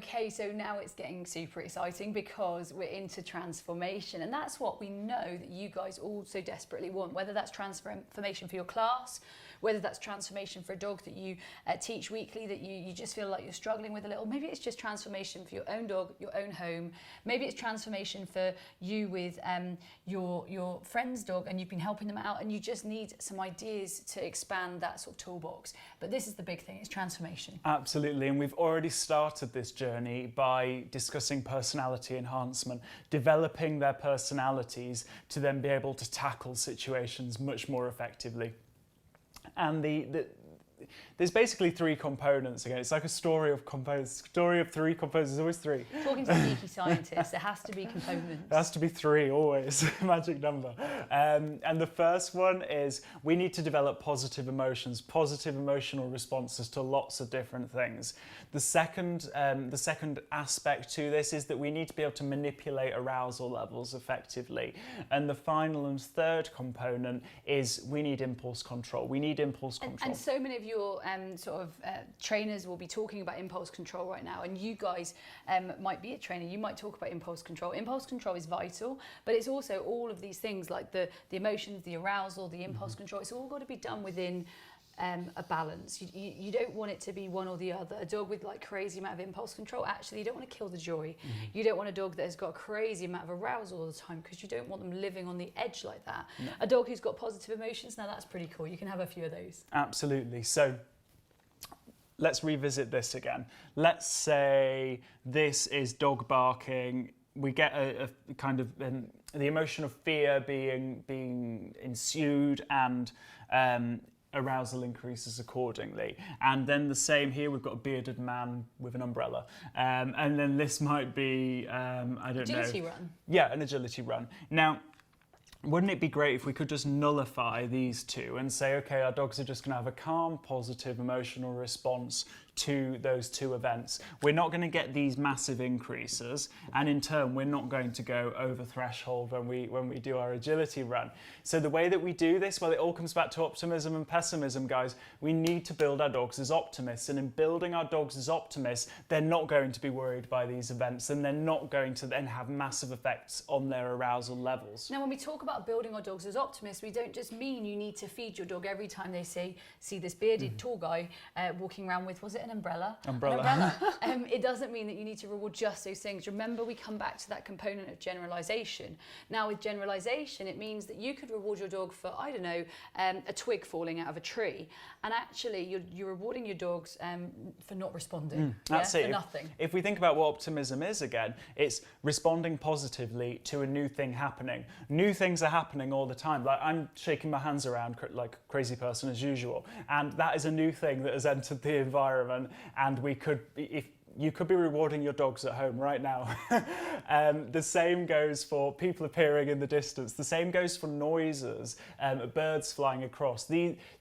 Okay, so now it's getting super exciting because we're into transformation, and that's what we know that you guys all so desperately want, whether that's transformation for your class, whether that's transformation for a dog that you teach weekly that you just feel like you're struggling with a little. Maybe it's just transformation for your own dog, your own home. Maybe it's transformation for you with your friend's dog and you've been helping them out and you just need some ideas to expand that sort of toolbox. But this is the big thing, it's transformation. Absolutely, and we've already started this journey by discussing personality enhancement, developing their personalities to then be able to tackle situations much more effectively. And there's basically three components again. It's like a story of components. Story of three components. There's always three. Talking to a geeky scientist, there has to be components. There has to be three, always. Magic number. And the first one is we need to develop positive emotions, positive emotional responses to lots of different things. The second aspect to this is that we need to be able to manipulate arousal levels effectively. And the final and third component is we need impulse control. We need impulse control. And so many of your trainers will be talking about impulse control right now, and you guys might be a trainer, you might talk about impulse control. Impulse control is vital, but it's also all of these things like the emotions, the arousal, the impulse control. It's all got to be done within a balance. You don't want it to be one or the other. A dog with like crazy amount of impulse control, actually you don't want to kill the joy. You don't want a dog that has got a crazy amount of arousal all the time because you don't want them living on the edge like that. No. A dog who's got positive emotions, now that's pretty cool. You can have a few of those. Absolutely. So let's revisit this again. Let's say this is dog barking. We get a kind of the emotion of fear being ensued, and arousal increases accordingly. And then the same here, we've got a bearded man with an umbrella. And then this might be, I don't know. Agility run. Yeah, an agility run. Now, wouldn't it be great if we could just nullify these two and say, okay, our dogs are just going to have a calm, positive emotional response to those two events. We're not going to get these massive increases, and in turn we're not going to go over threshold when we do our agility run. So the way that we do this, well, it all comes back to optimism and pessimism, guys. We need to build our dogs as optimists, and in building our dogs as optimists, they're not going to be worried by these events, and they're not going to then have massive effects on their arousal levels. Now, when we talk about building our dogs as optimists, we don't just mean you need to feed your dog every time they see this bearded tall guy walking around with, was it an umbrella? Umbrella. It doesn't mean that you need to reward just those things. Remember, we come back to that component of generalization. Now, with generalization, it means that you could reward your dog for, I don't know, a twig falling out of a tree, and actually you're rewarding your dogs for not responding. That's it. For nothing. If we think about what optimism is again, it's responding positively to a new thing happening. New things are happening all the time. Like, I'm shaking my hands around like a crazy person as usual, and that is a new thing that has entered the environment. And we could, if you could be rewarding your dogs at home right now. The same goes for people appearing in the distance. The same goes for noises, birds flying across.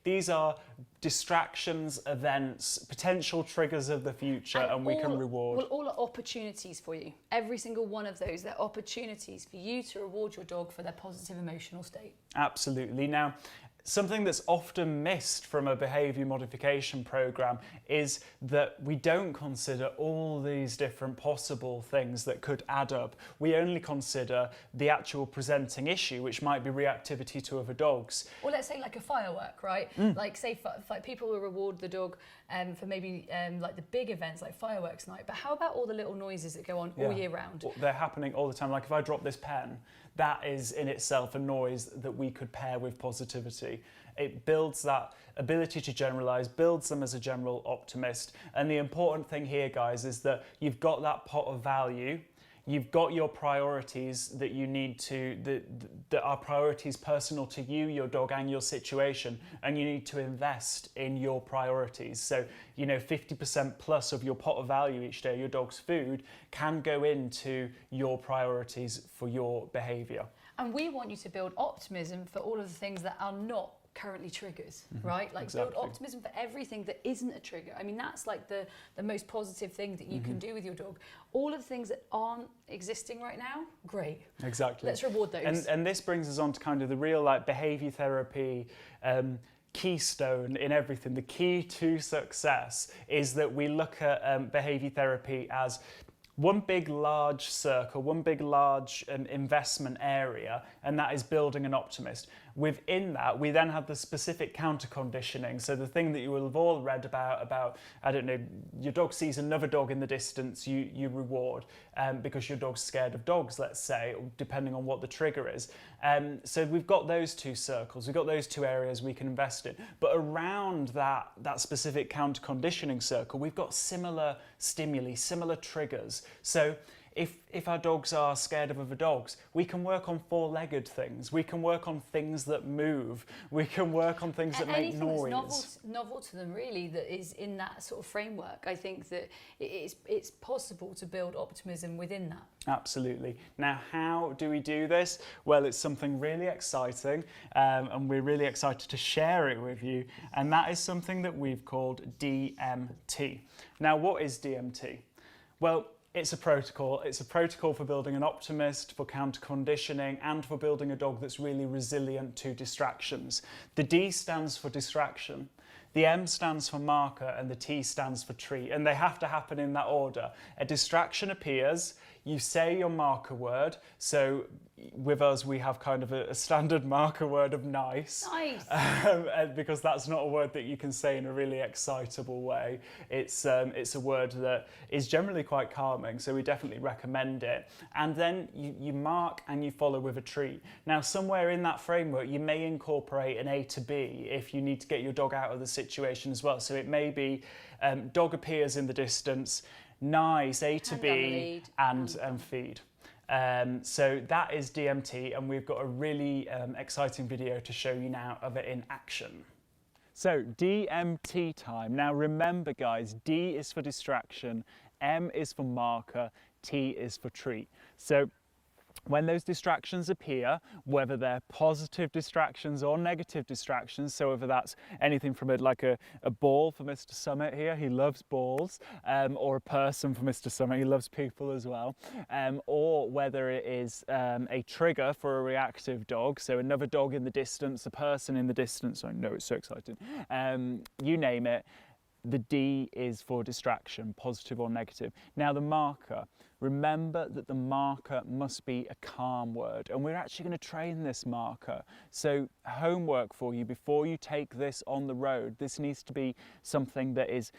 These are distractions, events, potential triggers of the future, and we can reward. Well, all are opportunities for you. Every single one of those, they're opportunities for you to reward your dog for their positive emotional state. Absolutely. Now, something that's often missed from a behaviour modification programme is that we don't consider all these different possible things that could add up. We only consider the actual presenting issue, which might be reactivity to other dogs. Or let's say like a firework, right? Like say people will reward the dog for maybe like the big events like fireworks night, but how about all the little noises that go on all year round? They're happening all the time. Like if I drop this pen, that is in itself a noise that we could pair with positivity. It builds that ability to generalize, builds them as a general optimist. And the important thing here, guys, is that you've got that pot of value. You've got your priorities that you need to, that are priorities personal to you, your dog, and your situation, and you need to invest in your priorities. So, 50% plus of your pot of value each day, your dog's food, can go into your priorities for your behaviour. And we want you to build optimism for all of the things that are not currently triggers, right? Like exactly. Build optimism for everything that isn't a trigger. I mean, that's like the most positive thing that you can do with your dog. All of the things that aren't existing right now, great. Exactly. Let's reward those. And this brings us on to kind of the real behaviour therapy keystone in everything. The key to success is that we look at behaviour therapy as one big large circle, one big large investment area, and that is building an optimist. Within that, we then have the specific counter conditioning. So the thing that you will have all read about, I don't know, your dog sees another dog in the distance, you reward because your dog's scared of dogs, let's say, depending on what the trigger is. So we've got those two circles, we've got those two areas we can invest in. But around that specific counter conditioning circle, we've got similar stimuli, similar triggers. So if our dogs are scared of other dogs, we can work on four-legged things. We can work on things that move. We can work on things that make noise. Anything that's novel to them, really, that is in that sort of framework. I think that it's possible to build optimism within that. Absolutely. Now, how do we do this? Well, it's something really exciting, and we're really excited to share it with you. And that is something that we've called DMT. Now, what is DMT? Well, it's a protocol. It's a protocol for building an optimist, for counter conditioning, and for building a dog that's really resilient to distractions. The D stands for distraction, the M stands for marker, and the T stands for treat. And they have to happen in that order. A distraction appears, you say your marker word. So with us, we have kind of a standard marker word of nice. Nice. Because that's not a word that you can say in a really excitable way. It's a word that is generally quite calming, so we definitely recommend it. And then you mark and you follow with a treat. Now, somewhere in that framework, you may incorporate an A to B if you need to get your dog out of the situation as well. So it may be dog appears in the distance, nice, A to B, and feed. So that is DMT, and we've got a really exciting video to show you now of it in action. So DMT time. Now remember, guys, D is for distraction, M is for marker, T is for treat. So when those distractions appear, whether they're positive distractions or negative distractions, so whether that's anything from like a ball for Mr. Summit here, he loves balls, or a person for Mr. Summit, he loves people as well, or whether it is a trigger for a reactive dog, so another dog in the distance, a person in the distance, I know it's so exciting, you name it. The D is for distraction, positive or negative. Now the marker, remember that the marker must be a calm word, and we're actually going to train this marker. So homework for you before you take this on the road. This needs to be something that is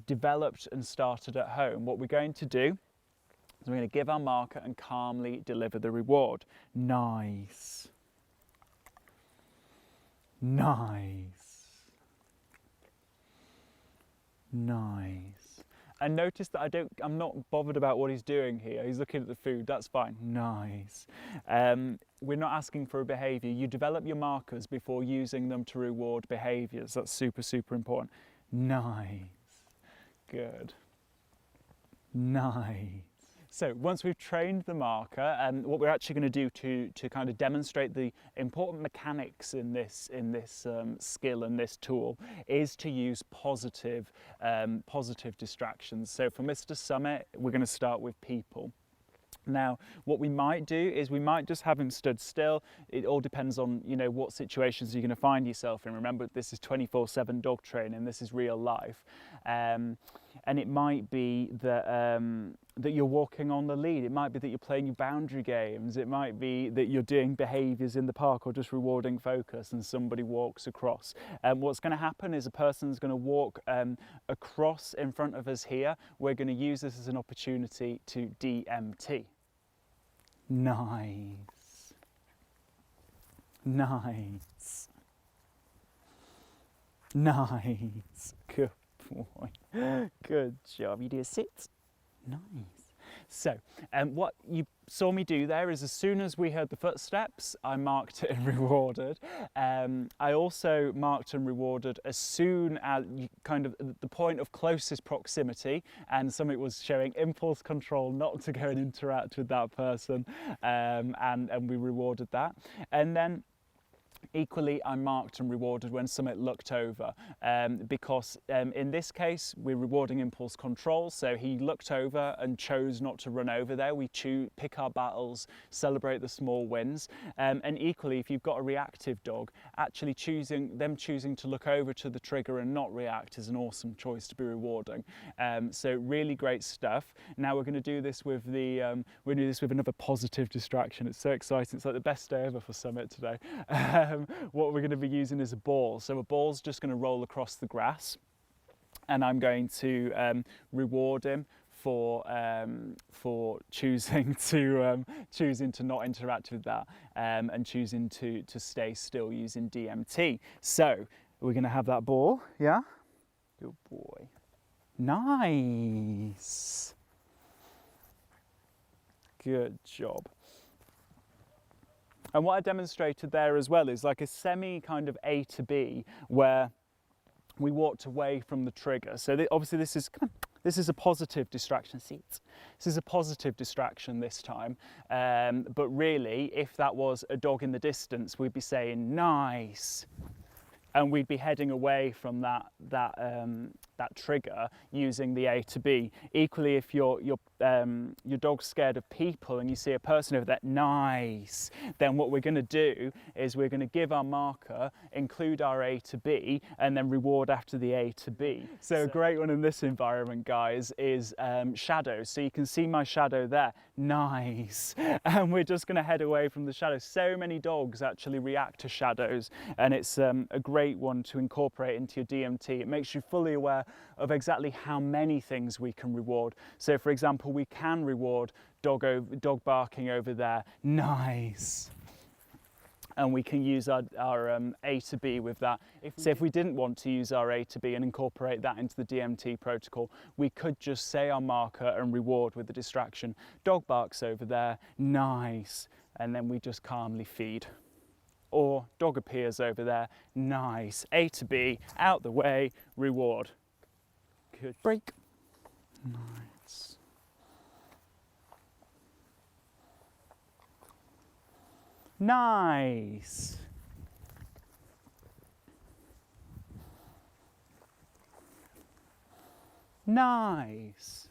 developed and started at home. What we're going to do is we're going to give our marker and calmly deliver the reward. Nice. Nice. Nice. And notice that I'm not bothered about what he's doing here. He's looking at the food, that's fine. Nice. We're not asking for a behaviour. You develop your markers before using them to reward behaviours. That's super, super important. Nice. Good. Nice. So once we've trained the marker, what we're actually going to do to kind of demonstrate the important mechanics in this skill and this tool is to use positive distractions. So for Mr. Summit, we're going to start with people. Now, what we might do is we might just have him stood still. It all depends on, you know, what situations you're going to find yourself in. Remember, this is 24/7 dog training. This is real life. And it might be that that you're walking on the lead. It might be that you're playing your boundary games. It might be that you're doing behaviours in the park or just rewarding focus and somebody walks across. What's going to happen is a person's going to walk across in front of us here. We're going to use this as an opportunity to DMT. Nice. Nice. Nice. Good boy. Good job. You do a sit. Nice. So, what you saw me do there is as soon as we heard the footsteps, I marked it and rewarded. I also marked and rewarded as soon as kind of the point of closest proximity, and Summit was showing impulse control not to go and interact with that person, and we rewarded that. And then Equally, I marked and rewarded when Summit looked over, because in this case, we're rewarding impulse control. So he looked over and chose not to run over there. We pick our battles, celebrate the small wins. And equally, if you've got a reactive dog, actually choosing to look over to the trigger and not react is an awesome choice to be rewarding. So really great stuff. Now we're going to do this with another positive distraction. It's so exciting. It's like the best day ever for Summit today. What we're going to be using is a ball. So a ball's just going to roll across the grass, and I'm going to reward him for choosing to not interact with that, and choosing to stay still using DMT. So we're going to have that ball. Yeah, good boy. Nice. Good job. And what I demonstrated there as well is like a semi kind of A to B, where we walked away from the trigger. So obviously this is a positive distraction. This is a positive distraction this time. But really, if that was a dog in the distance, we'd be saying nice, and we'd be heading away from that trigger using the A to B. Equally, if your dog's scared of people and you see a person over there, nice, then what we're going to do is we're going to give our marker, include our A to B, and then reward after the A to B. So a great one in this environment, guys, is shadows. So you can see my shadow there, nice, and we're just going to head away from the shadows. So many dogs actually react to shadows, and it's a great one to incorporate into your DMT. It makes you fully aware of exactly how many things we can reward. So for example, we can reward dog barking over there, nice, and we can use our A to B with that. If we didn't want to use our A to B and incorporate that into the DMT protocol, we could just say our marker and reward with the distraction, dog barks over there, nice, and then we just calmly feed. Or dog appears over there, nice, A to B, out the way, reward. Good. Break. Nice. Nice. Nice.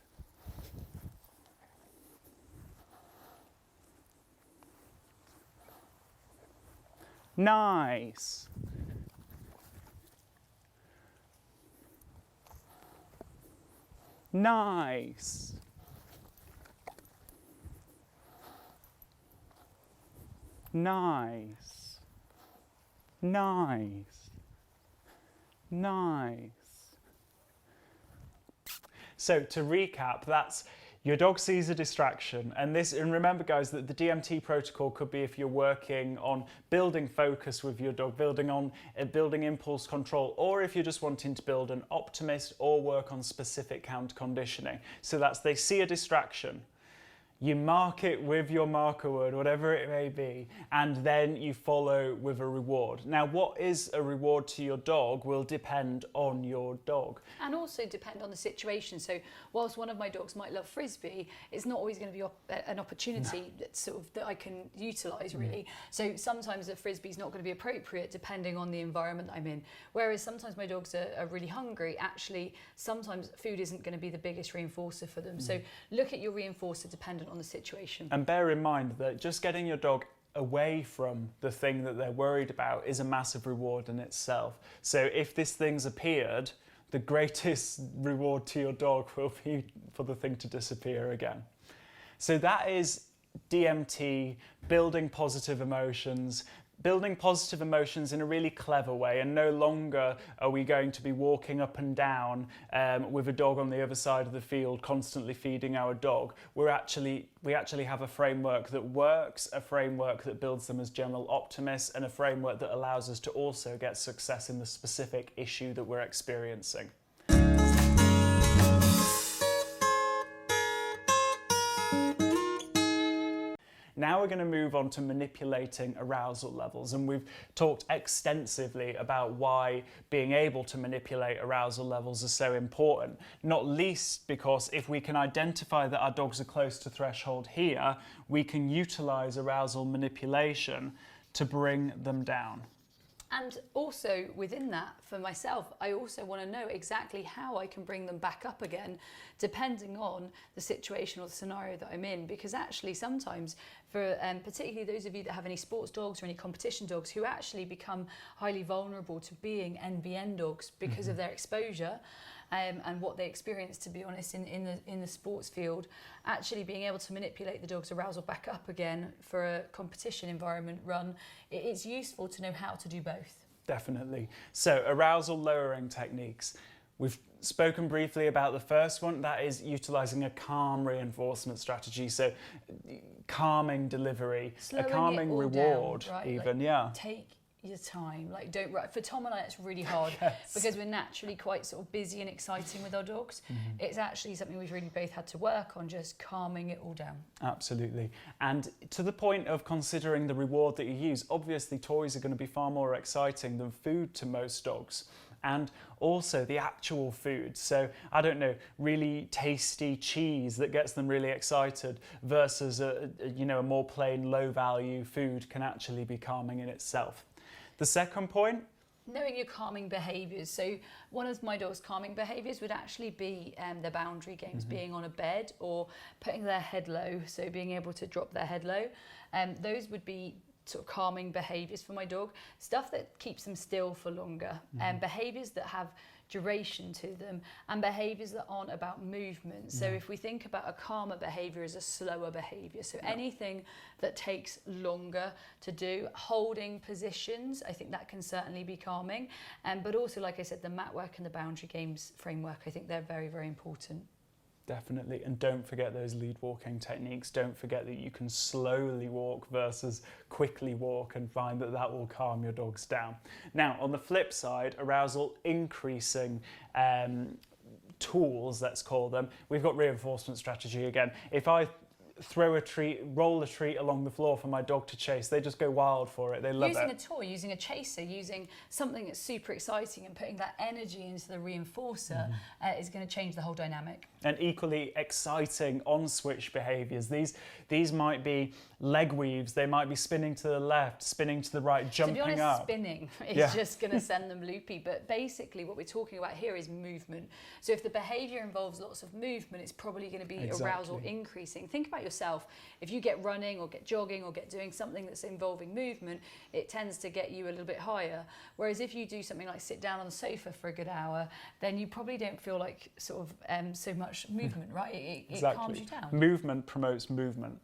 Nice. Nice. Nice. Nice. Nice. So to recap, that's your dog sees a distraction, and remember guys that the DMT protocol could be if you're working on building focus with your dog, building impulse control, or if you're just wanting to build an optimist or work on specific counter conditioning. So that's, they see a distraction, you mark it with your marker word, whatever it may be, and then you follow with a reward. Now, what is a reward to your dog will depend on your dog. And also depend on the situation. So whilst one of my dogs might love Frisbee, it's not always going to be an opportunity that I can utilise, really. So sometimes a Frisbee is not going to be appropriate depending on the environment I'm in. Whereas sometimes my dogs are really hungry. Actually, sometimes food isn't going to be the biggest reinforcer for them. So look at your reinforcer dependent on the situation. And bear in mind that just getting your dog away from the thing that they're worried about is a massive reward in itself. So if this thing's appeared, the greatest reward to your dog will be for the thing to disappear again. So that is DMT, building positive emotions in a really clever way, and no longer are we going to be walking up and down with a dog on the other side of the field constantly feeding our dog. We actually have a framework that works, a framework that builds them as general optimists, and a framework that allows us to also get success in the specific issue that we're experiencing. Now we're going to move on to manipulating arousal levels, and we've talked extensively about why being able to manipulate arousal levels is so important, not least because if we can identify that our dogs are close to threshold here, we can utilize arousal manipulation to bring them down. And also within that, for myself, I also want to know exactly how I can bring them back up again, depending on the situation or the scenario that I'm in. Because actually sometimes, for particularly those of you that have any sports dogs or any competition dogs who actually become highly vulnerable to being NVN dogs because of their exposure, and what they experience, to be honest, in the sports field, actually being able to manipulate the dog's arousal back up again for a competition environment run, it's useful to know how to do both. Definitely. So arousal lowering techniques. We've spoken briefly about the first one, that is utilising a calm reinforcement strategy. So calming delivery, Slowing a calming it all reward down, right? even, like, yeah. Take your time, like don't rush. For Tom and I, it's really hard Yes. because we're naturally quite sort of busy and exciting with our dogs. It's actually something we've really both had to work on, just calming it all down. Absolutely. And to the point of considering the reward that you use, obviously toys are going to be far more exciting than food to most dogs. And also the actual food. So, I don't know, really tasty cheese that gets them really excited versus a more plain low value food can actually be calming in itself. The second point, Knowing your calming behaviours. So one of my dog's calming behaviours would actually be the boundary games, being on a bed or putting their head low, so being able to drop their head low. Those would be sort of calming behaviours for my dog. Stuff that keeps them still for longer, and behaviours that have duration to them, and behaviours that aren't about movement. So if we think about a calmer behaviour as a slower behaviour, so anything that takes longer to do, holding positions, I think that can certainly be calming. But also, like I said, the mat work and the boundary games framework, I think they're very, very important. definitely. And don't forget those lead walking techniques. Don't forget that you can slowly walk versus quickly walk, and find that that will calm your dogs down. Now, on the flip side, arousal increasing tools, let's call them, we've got reinforcement strategy again. If I throw a treat, roll a treat along the floor for my dog to chase, they just go wild for it. They love Using it. a toy, using a chaser, using something that's super exciting and putting that energy into the reinforcer is going to change the whole dynamic. And equally exciting on-switch behaviours. These might be leg weaves, they might be spinning to the left, spinning to the right, jumping to be honest, up. spinning is just going to send them loopy. But basically what we're talking about here is movement. So if the behaviour involves lots of movement, it's probably going to be arousal increasing. Think about yourself. If you get running or get jogging or get doing something that's involving movement, it tends to get you a little bit higher. Whereas if you do something like sit down on the sofa for a good hour, then you probably don't feel like sort of so much movement, right? It calms you down. Movement promotes movement.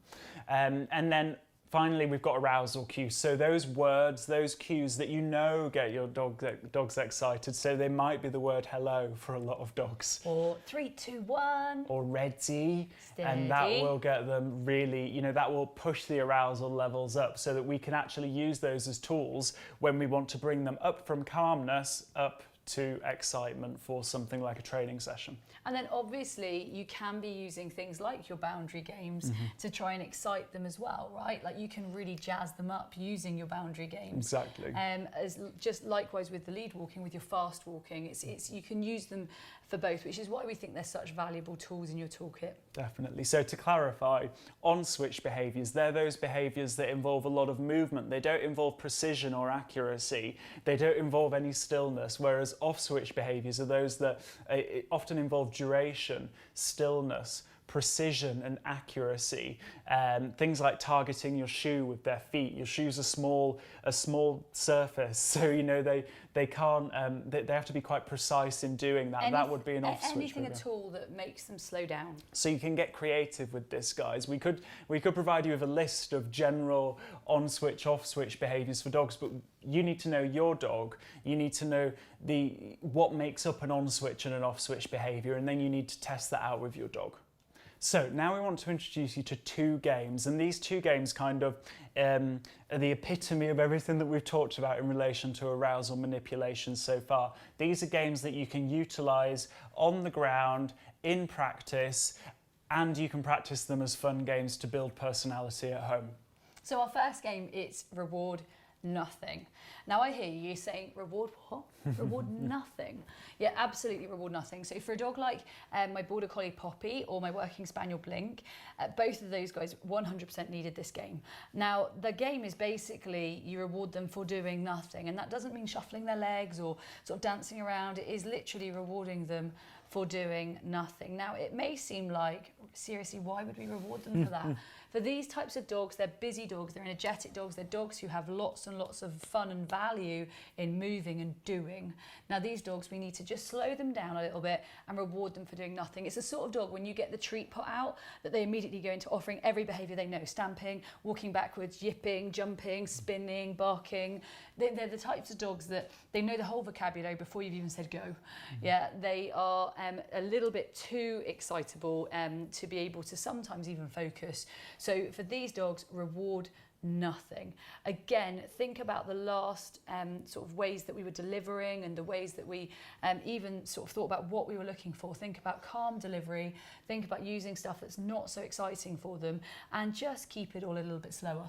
And then finally, we've got arousal cues. So those words, those cues that you know get your dogs excited. So they might be the word hello for a lot of dogs. Or 3, 2, 1. Or ready. Steady. And that will get them really, that will push the arousal levels up, so that we can actually use those as tools when we want to bring them up from calmness up to excitement for something like a training session. And then obviously you can be using things like your boundary games to try and excite them as well, right? Like you can really jazz them up using your boundary games. Exactly. As just likewise with the lead walking, with your fast walking, it's you can use them for both, which is why we think they're such valuable tools in your toolkit. Definitely. So to clarify, on-switch behaviours, they're those behaviours that involve a lot of movement. They don't involve precision or accuracy. They don't involve any stillness, whereas off-switch behaviours are those that often involve duration, stillness, precision and accuracy. Things like targeting your shoe with their feet. Your shoe's a small surface, so they can't. They have to be quite precise in doing that. That would be an off-switch. Anything at all that makes them slow down. So you can get creative with this, guys. We could provide you with a list of general on-switch, off-switch behaviours for dogs, but you need to know your dog. You need to know what makes up an on-switch and an off-switch behaviour, and then you need to test that out with your dog. So now we want to introduce you to 2 games, and these 2 games kind of are the epitome of everything that we've talked about in relation to arousal manipulation so far. These are games that you can utilise on the ground, in practice, and you can practice them as fun games to build personality at home. So our first game, it's reward, nothing. Now I hear you saying, reward what? Reward nothing. Yeah, absolutely reward nothing. So for a dog like my Border Collie Poppy or my Working Spaniel Blink, both of those guys 100% needed this game. Now the game is basically you reward them for doing nothing, and that doesn't mean shuffling their legs or sort of dancing around. It is literally rewarding them for doing nothing. Now it may seem like, seriously, why would we reward them for that? For these types of dogs, they're busy dogs, they're energetic dogs, they're dogs who have lots and lots of fun and value in moving and doing. Now these dogs, we need to just slow them down a little bit and reward them for doing nothing. It's the sort of dog, when you get the treat put out, that they immediately go into offering every behaviour they know: stamping, walking backwards, yipping, jumping, spinning, barking. They're the types of dogs that they know the whole vocabulary before you've even said go. Yeah, they are a little bit too excitable to be able to sometimes even focus. So for these dogs, reward nothing. Again, think about the last sort of ways that we were delivering and the ways that we even sort of thought about what we were looking for. Think about calm delivery, think about using stuff that's not so exciting for them, and just keep it all a little bit slower.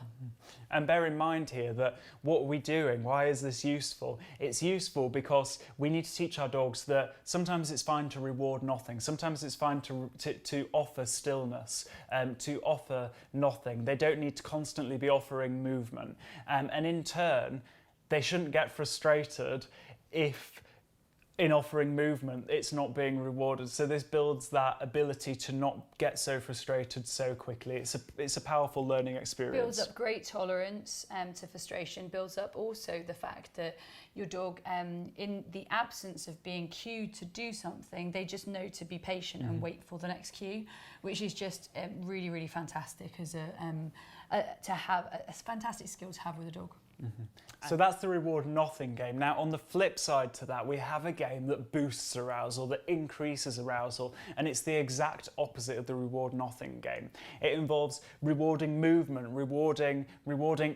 And bear in mind here that what are we doing? Why is this useful? It's useful because we need to teach our dogs that sometimes it's fine to reward nothing. Sometimes it's fine to offer stillness, to offer nothing. They don't need to constantly be offering movement. And in turn, they shouldn't get frustrated if in offering movement it's not being rewarded. So this builds that ability to not get so frustrated so quickly. It's a powerful learning experience. Builds up great tolerance to frustration, builds up also the fact that your dog, in the absence of being cued to do something, they just know to be patient and wait for the next cue, which is just really, really fantastic as to have a fantastic skill to have with a dog. So that's the reward nothing game. Now on the flip side to that, we have a game that boosts arousal, that increases arousal, and it's the exact opposite of the reward nothing game. It involves rewarding movement, rewarding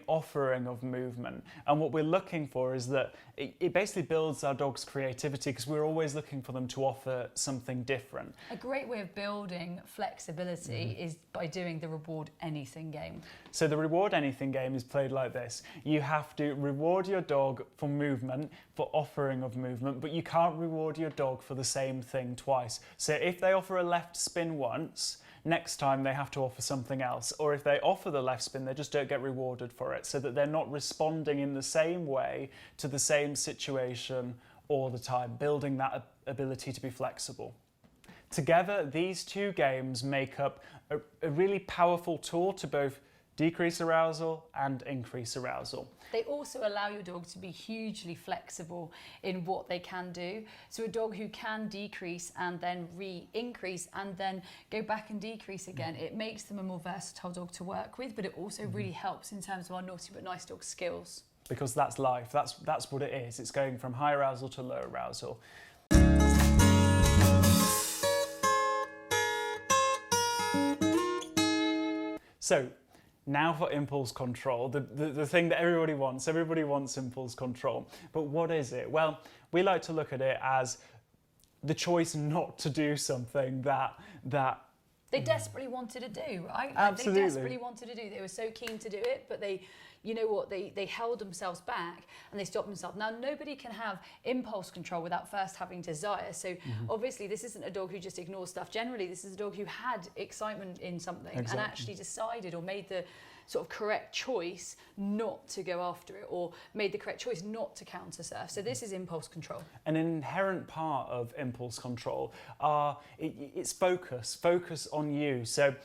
offering of movement. And what we're looking for is that it basically builds our dog's creativity, because we're always looking for them to offer something different. A great way of building flexibility is by doing the reward anything game. So the reward anything game is played like this. You have to reward your dog for movement, for offering of movement, but you can't reward your dog for the same thing twice. So if they offer a left spin once, next time they have to offer something else. Or if they offer the left spin, they just don't get rewarded for it, so that they're not responding in the same way to the same situation all the time, building that ability to be flexible. Together, these two games make up a really powerful tool to both decrease arousal and increase arousal. They also allow your dog to be hugely flexible in what they can do. So a dog who can decrease and then increase and then go back and decrease again, it makes them a more versatile dog to work with, but it also really helps in terms of our naughty but nice dog skills. Because that's life, that's what it is. It's going from high arousal to low arousal. So, now for impulse control, the thing that everybody wants. Everybody wants impulse control. But what is it? Well, we like to look at it as the choice not to do something that they desperately wanted to do, right? Absolutely. They desperately wanted to do. They were so keen to do it, but they, you know what, they held themselves back and they stopped themselves. Now, nobody can have impulse control without first having desire. So obviously this isn't a dog who just ignores stuff. Generally, this is a dog who had excitement in something and actually decided or made the sort of correct choice not to go after it, or made the correct choice not to counter surf. So this is impulse control. An inherent part of impulse control it's focus on you. So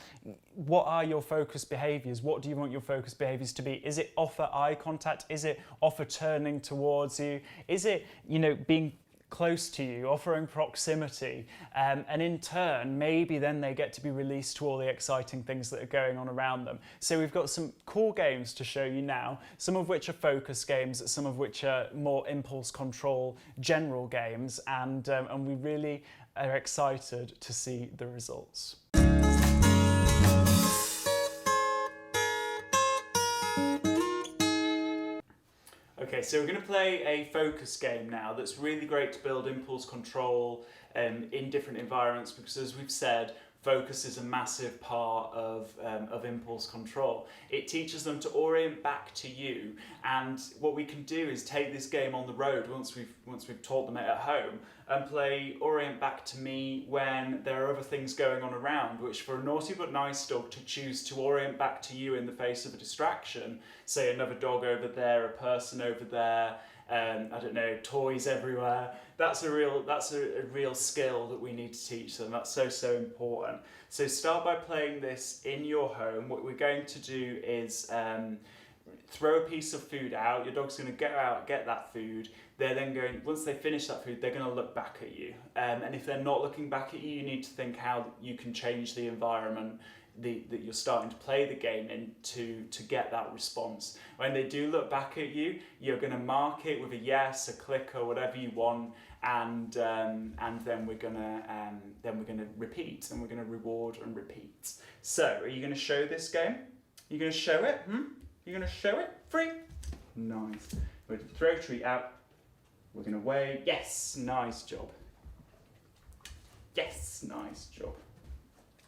what are your focus behaviours? What do you want your focus behaviours to be? Is it offer eye contact? Is it offer turning towards you? Is it, being close to you, offering proximity, and in turn maybe then they get to be released to all the exciting things that are going on around them. So we've got some cool games to show you now, some of which are focus games, some of which are more impulse control general games, and we really are excited to see the results. Okay, so we're going to play a focus game now that's really great to build impulse control in different environments, because as we've said, focus is a massive part of impulse control. It teaches them to orient back to you, and what we can do is take this game on the road once we've taught them it at home, and play orient back to me when there are other things going on around, which for a naughty but nice dog to choose to orient back to you in the face of a distraction, say another dog over there, a person over there, I don't know, toys everywhere. That's a real skill that we need to teach them. That's so important. So start by playing this in your home. What we're going to do is throw a piece of food out. Your dog's going to go out, get that food. They're then going, once they finish that food, they're going to look back at you. And if they're not looking back at you, you need to think how you can change the environment that you're starting to play the game in to get that response. When they do look back at you, you're going to mark it with a yes, a click, or whatever you want, and then we're gonna repeat, and we're gonna reward and repeat. So, are you going to show this game? You're going to show it? You're going to show it? 3. Nice. We're going to throw a treat out. We're going to weigh. Yes, nice job. Yes, nice job.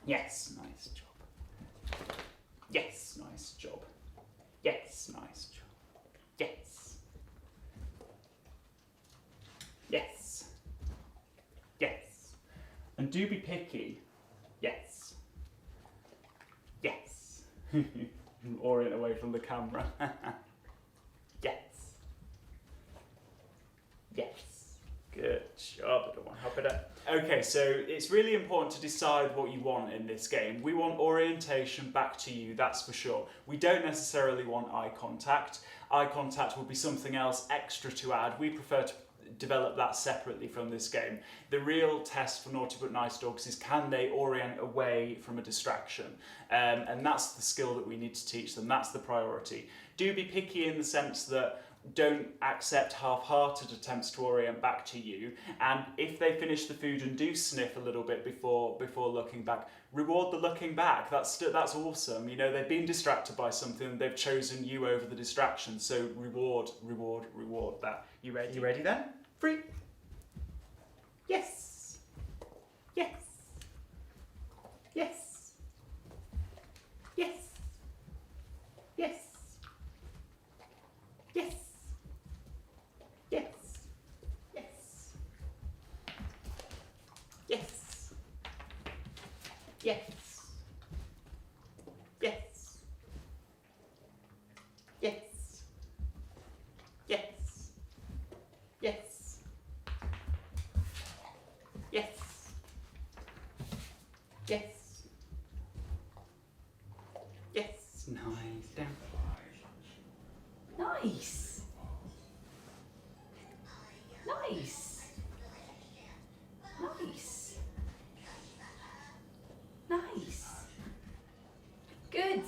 Yes, nice job. Yes, nice job. Yes, nice job. Yes. Yes. Yes. And do be picky. Yes. Yes. Orient away from the camera. Yes. Yes. Good job. I don't want to help it up. Okay, so it's really important to decide what you want in this game. We want orientation back to you, that's for sure. We don't necessarily want eye contact. Eye contact will be something else extra to add. We prefer to develop that separately from this game. The real test for naughty but nice dogs is, can they orient away from a distraction? And that's the skill that we need to teach them. That's the priority. Do be picky in the sense that don't accept half-hearted attempts to orient back to you, and if they finish the food and do sniff a little bit before looking back, reward the looking back. That's awesome. You know, they've been distracted by something, they've chosen you over the distraction, so reward that. You ready then? 3. Yes. Yes. Yes. Yes. Yes. Yes. Yes. Yes. Yes. Yes. Yes. Yes. Yes. Yes. Yes. Yes. Yes. Nice. Down. Nice. Nice. Nice. Nice. Good.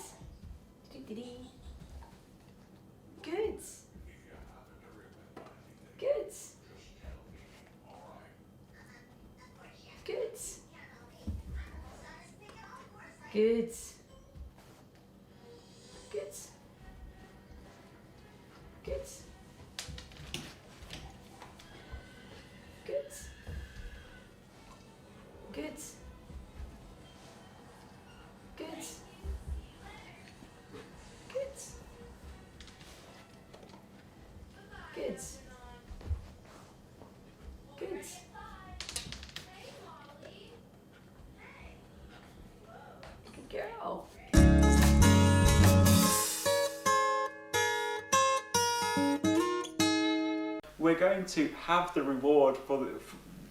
Good. Good. Good. Good. Good. Good. Good. Good. Good. Good. Good. Good. Good. Good girl. We're going to have the reward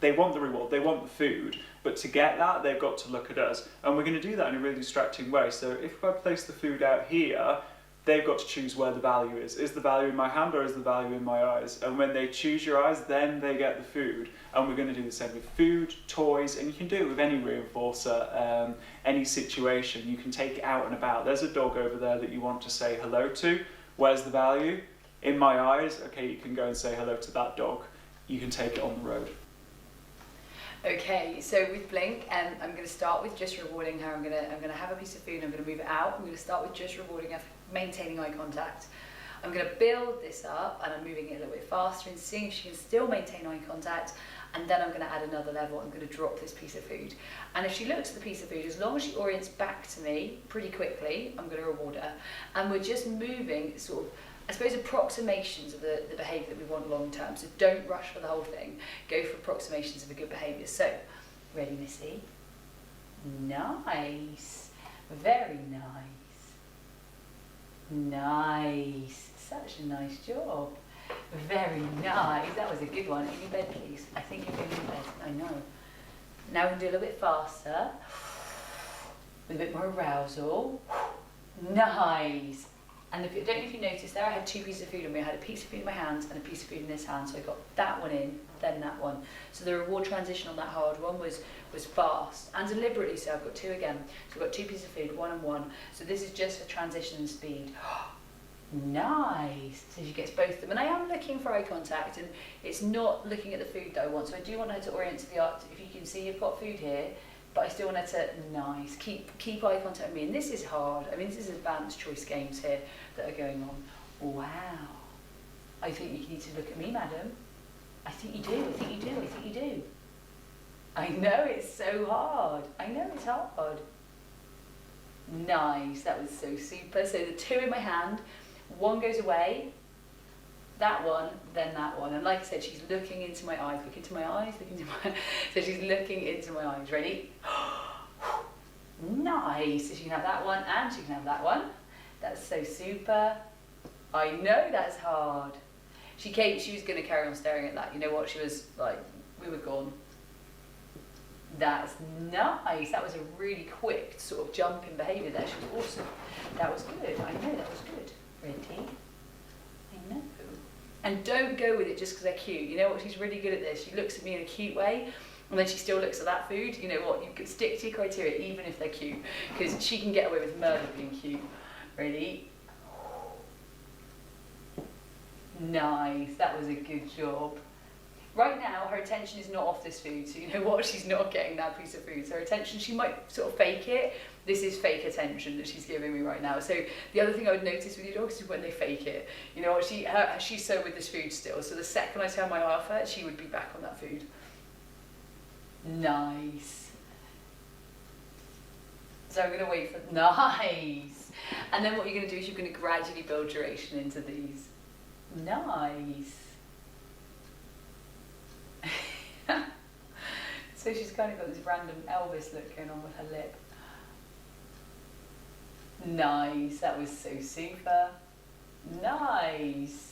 they want the reward, they want the food, but to get that, they've got to look at us. And we're going to do that in a really distracting way. So if I place the food out here, they've got to choose where the value is. Is the value in my hand or is the value in my eyes? And when they choose your eyes, then they get the food. And we're going to do the same with food, toys, and you can do it with any reinforcer, any situation. You can take it out and about. There's a dog over there that you want to say hello to. Where's the value? In my eyes. Okay, you can go and say hello to that dog. You can take it on the road. Okay, so with Blink, I'm going to start with just rewarding her. I'm going to have a piece of food. I'm going to move it out. I'm going to start with just rewarding her, maintaining eye contact. I'm going to build this up, and I'm moving it a little bit faster and seeing if she can still maintain eye contact. and then I'm going to add another level. I'm going to drop this piece of food. And if she looks at the piece of food, as long as she orients back to me pretty quickly, I'm going to reward her. And we're just moving sort of, I suppose, approximations of the behaviour that we want long term. So don't rush for the whole thing. Go for approximations of a good behaviour. So, ready, Missy? Nice. Very nice. Nice. Such a nice job. Very nice. That was a good one. In your bed, please. I think you're going in bed. I know. Now we can do a little bit faster. With a bit more arousal. Nice. And if, I don't know if you noticed there, I had two pieces of food on me. I had a piece of food in my hands and a piece of food in this hand. So I got that one in, then that one. So the reward transition on that hard one was fast and deliberately so. I've got two again. So I've got two pieces of food, one and one. So this is just for transition and speed. Nice. So she gets both of them. And I am looking for eye contact, and it's not looking at the food that I want. So I do want her to orient to the art. If you can see, you've got food here, but I still want her to, nice, keep eye contact with me. And this is hard. I mean, this is advanced choice games here that are going on. Wow. I think you need to look at me, madam. I think you do, I think you do, I think you do. I know it's so hard. I know it's hard. Nice, that was so super. So the two in my hand, one goes away, that one, then that one. And like I said, she's looking into my eyes, look into my eyes, look into my so she's looking into my eyes. Ready? Nice. So she can have that one and she can have that one. That's so super. I know that's hard. She was going to carry on staring at that. You know what? She was like, we were gone. That's nice. That was a really quick sort of jump in behaviour there. She was awesome. That was good. I know that was good. Ready? I know. And don't go with it just because they're cute. You know what? She's really good at this. She looks at me in a cute way, and then she still looks at that food. You know what? You could stick to your criteria even if they're cute, because she can get away with murder being cute. Ready? Nice. That was a good job. Right now, her attention is not off this food, so you know what? She's not getting that piece of food. So her attention, she might sort of fake it. This is fake attention that she's giving me right now. So the other thing I would notice with your dogs is when they fake it. You know what? She's so with this food still. So the second I turn my eye off her, she would be back on that food. Nice. So I'm going to wait for, nice. And then what you're going to do is you're going to gradually build duration into these. Nice. So she's kind of got this random Elvis look going on with her lip. Nice, that was so super. Nice.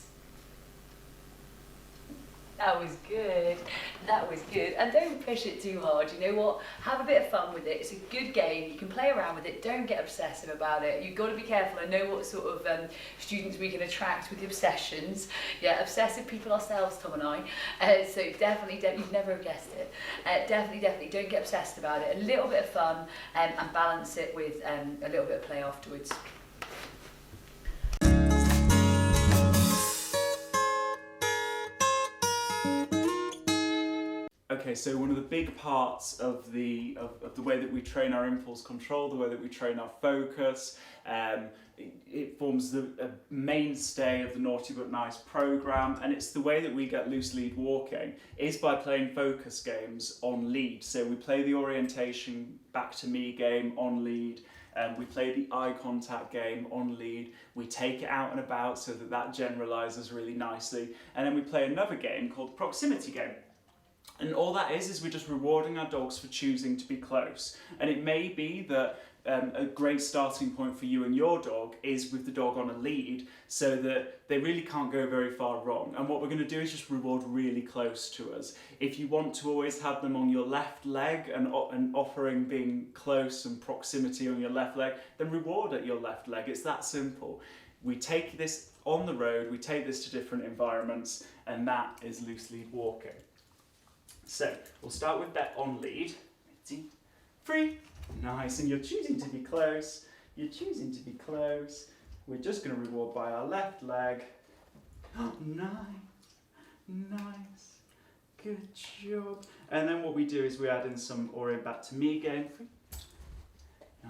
That was good. That was good. And don't push it too hard. You know what? Have a bit of fun with it. It's a good game. You can play around with it. Don't get obsessive about it. You've got to be careful. I know what sort of students we can attract with the obsessions. Yeah, obsessive people ourselves, Tom and I. So definitely, you've never guessed it. Definitely don't get obsessed about it. A little bit of fun and balance it with a little bit of play afterwards. Okay, so one of the big parts of the way that we train our impulse control, the way that we train our focus, it forms a mainstay of the Naughty But Nice programme, and it's the way that we get loose lead walking is by playing focus games on lead. So we play the orientation back to me game on lead, we play the eye contact game on lead, we take it out and about so that generalises really nicely, and then we play another game called the proximity game. And all that is we're just rewarding our dogs for choosing to be close. And it may be that a great starting point for you and your dog is with the dog on a lead, so that they really can't go very far wrong. And what we're going to do is just reward really close to us. If you want to always have them on your left leg and offering being close and proximity on your left leg, then reward at your left leg. It's that simple. We take this on the road, we take this to different environments, and that is loose lead walking. So we'll start with that on lead. 3. Nice, and you're choosing to be close. You're choosing to be close. We're just going to reward by our left leg. Oh, nice, nice, good job. And then what we do is we add in some orient back to me game. 3.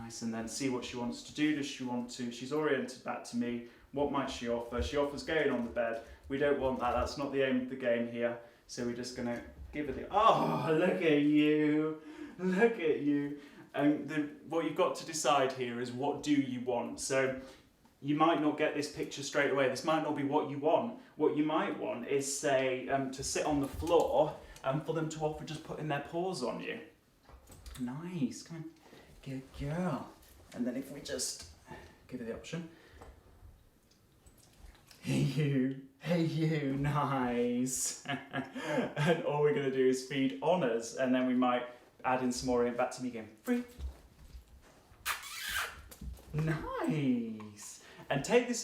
Nice, and then see what she wants to do. Does she want to? She's oriented back to me. What might she offer? She offers going on the bed. We don't want that. That's not the aim of the game here. So we're just gonna give it the, oh, look at you, look at you. And what you've got to decide here is, what do you want? So you might not get this picture straight away. This might not be what you want. What you might want is, say, to sit on the floor and for them to offer just putting their paws on you. Nice, come on, good girl. And then if we just give her the option. Hey you, nice. And all we're gonna do is feed on us, and then we might add in some more in. Back to me again. Free. Nice. And take this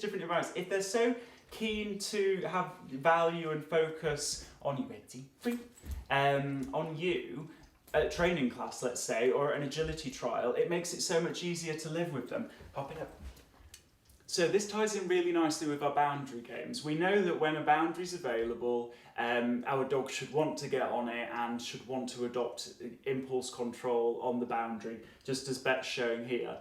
different advice. If they're so keen to have value and focus on you, ready, free, on you, at a training class, let's say, or an agility trial, it makes it so much easier to live with them. Pop it up. So this ties in really nicely with our boundary games. We know that when a boundary is available, our dog should want to get on it and should want to adopt impulse control on the boundary, just as Bet's showing here.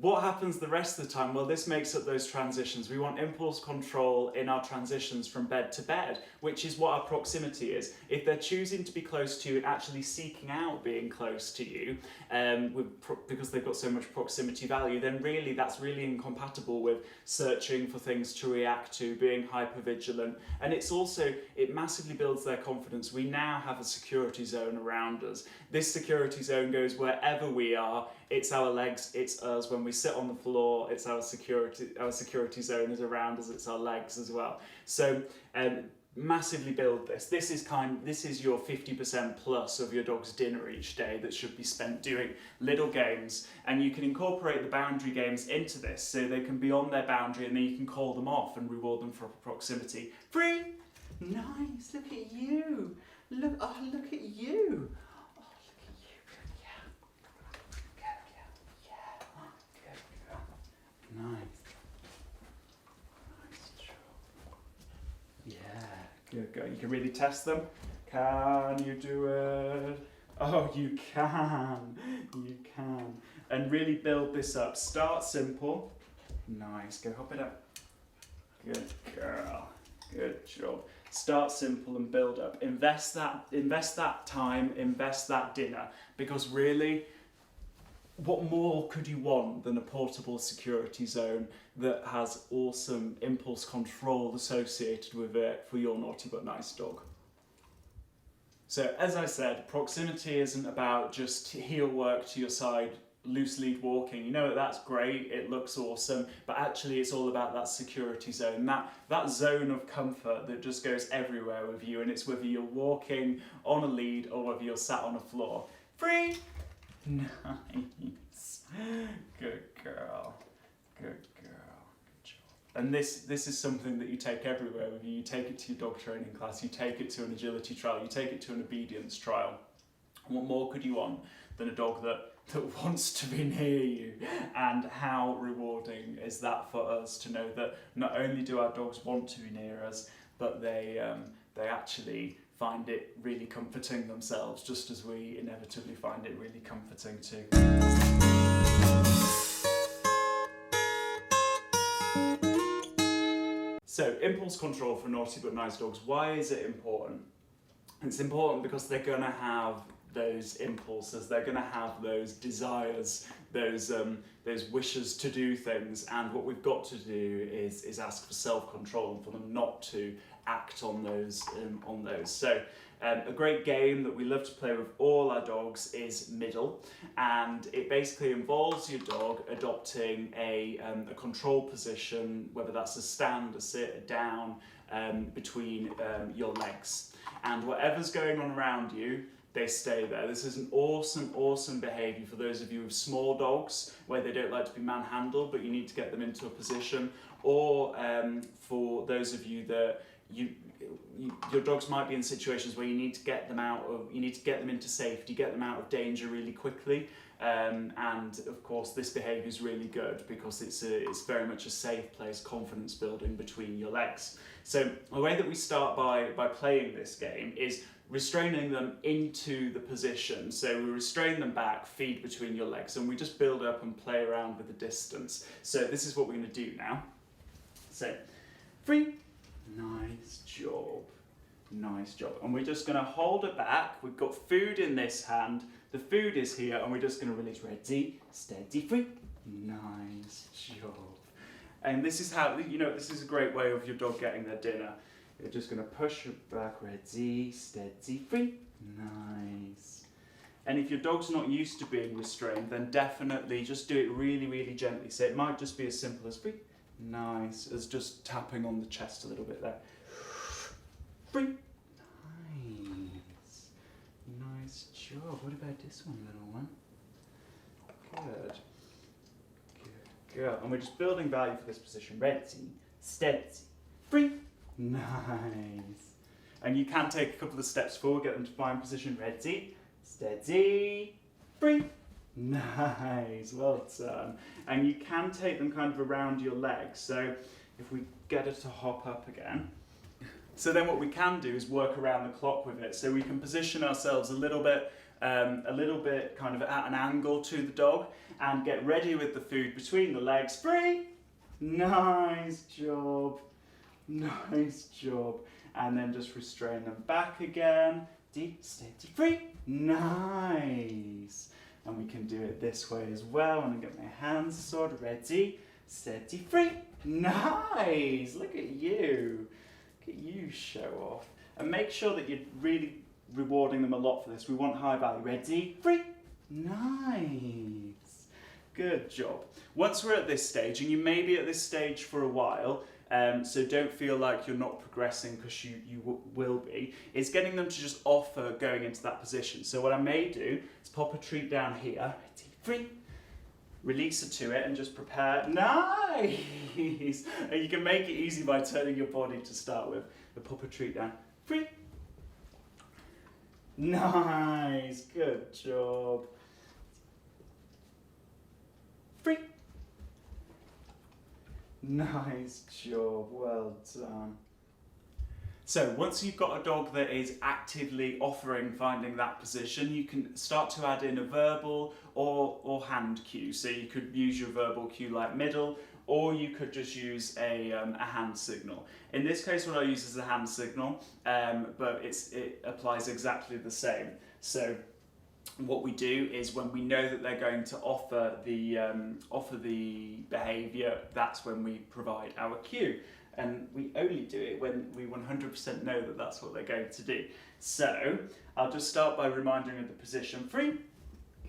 What happens the rest of the time? Well, this makes up those transitions. We want impulse control in our transitions from bed to bed, which is what our proximity is. If they're choosing to be close to you and actually seeking out being close to you, because they've got so much proximity value, then really that's really incompatible with searching for things to react to, being hypervigilant. And it massively builds their confidence. We now have a security zone around us. This security zone goes wherever we are. It's our legs, it's us. When we sit on the floor, it's our security zone is around us, it's our legs as well. So massively build this. This is your 50% plus of your dog's dinner each day that should be spent doing little games, and you can incorporate the boundary games into this so they can be on their boundary, and then you can call them off and reward them for proximity. Free! Nice, look at you. Look at you. Nice. Nice job. Yeah, good girl. You can really test them. Can you do it? Oh, you can. You can. And really build this up. Start simple. Nice. Go hop it up. Good girl. Good job. Start simple and build up. Invest that time, invest that dinner, because really, what more could you want than a portable security zone that has awesome impulse control associated with it for your naughty but nice dog? So as I said, proximity isn't about just heel work to your side, loose lead walking. You know that's great, it looks awesome, but actually it's all about that security zone, that zone of comfort that just goes everywhere with you, and it's whether you're walking on a lead or whether you're sat on a floor. Free! Nice. Good girl. Good girl. Good job. And this is something that you take everywhere with you. You take it to your dog training class, you take it to an agility trial, you take it to an obedience trial. What more could you want than a dog that wants to be near you? And how rewarding is that for us to know that not only do our dogs want to be near us, but they actually find it really comforting themselves, just as we inevitably find it really comforting too. So, impulse control for naughty but nice dogs. Why is it important? It's important because they're going to have those impulses, they're going to have those desires, those wishes to do things, and what we've got to do is ask for self-control and for them not to act on those. So a great game that we love to play with all our dogs is Middle, and it basically involves your dog adopting a control position, whether that's a stand, a sit, a down, between your legs, and whatever's going on around you, they stay there. This is an awesome behaviour for those of you with small dogs where they don't like to be manhandled, but you need to get them into a position, or for those of you that your dogs might be in situations where you need to get them into safety, get them out of danger really quickly. And of course, this behaviour is really good because it's very much a safe place, confidence building between your legs. So the way that we start by playing this game is restraining them into the position. So we restrain them back, feed between your legs, and we just build up and play around with the distance. So this is what we're going to do now. So 3, nice job. Nice job. And we're just going to hold it back. We've got food in this hand. The food is here, and we're just going to release. Ready, steady, free. Nice job. And this is how, this is a great way of your dog getting their dinner. You're just going to push it back. Ready, steady, free. Nice. And if your dog's not used to being restrained, then definitely just do it really, really gently. So it might just be as simple as free. Nice. As just tapping on the chest a little bit there. Free. Nice. Nice job. What about this one, little one? Good. Good girl. And we're just building value for this position. Ready, steady, free. Nice. And you can take a couple of steps forward, get them to find position. Ready, steady, free. Nice. Well done. And you can take them kind of around your legs. So if we get her to hop up again. So then what we can do is work around the clock with it. So we can position ourselves a little bit kind of at an angle to the dog and get ready with the food between the legs. Free. Nice job. Nice job. And then just restrain them back again. Deep, steady, free. Nice. And we can do it this way as well. I'm going to get my hands sorted. Ready, steady, free. Nice. Look at you. Look at you show off. And make sure that you're really rewarding them a lot for this. We want high value. Ready, free. Nice. Good job. Once we're at this stage, and you may be at this stage for a while, so don't feel like you're not progressing because you will be, is getting them to just offer going into that position. So what I may do is pop a treat down here. Ready, free. Release it to it and just prepare. Nice! And you can make it easy by turning your body to start with. The pop a treat down. Free. Nice. Good job. Free. Nice job. Well done. So once you've got a dog that is actively offering finding that position, you can start to add in a verbal or hand cue. So you could use your verbal cue like middle, or you could just use a hand signal. In this case, what I use is a hand signal, but it applies exactly the same. So what we do is when we know that they're going to offer the behaviour, that's when we provide our cue. And we only do it when we 100% know that that's what they're going to do. So I'll just start by reminding her of the position. Free.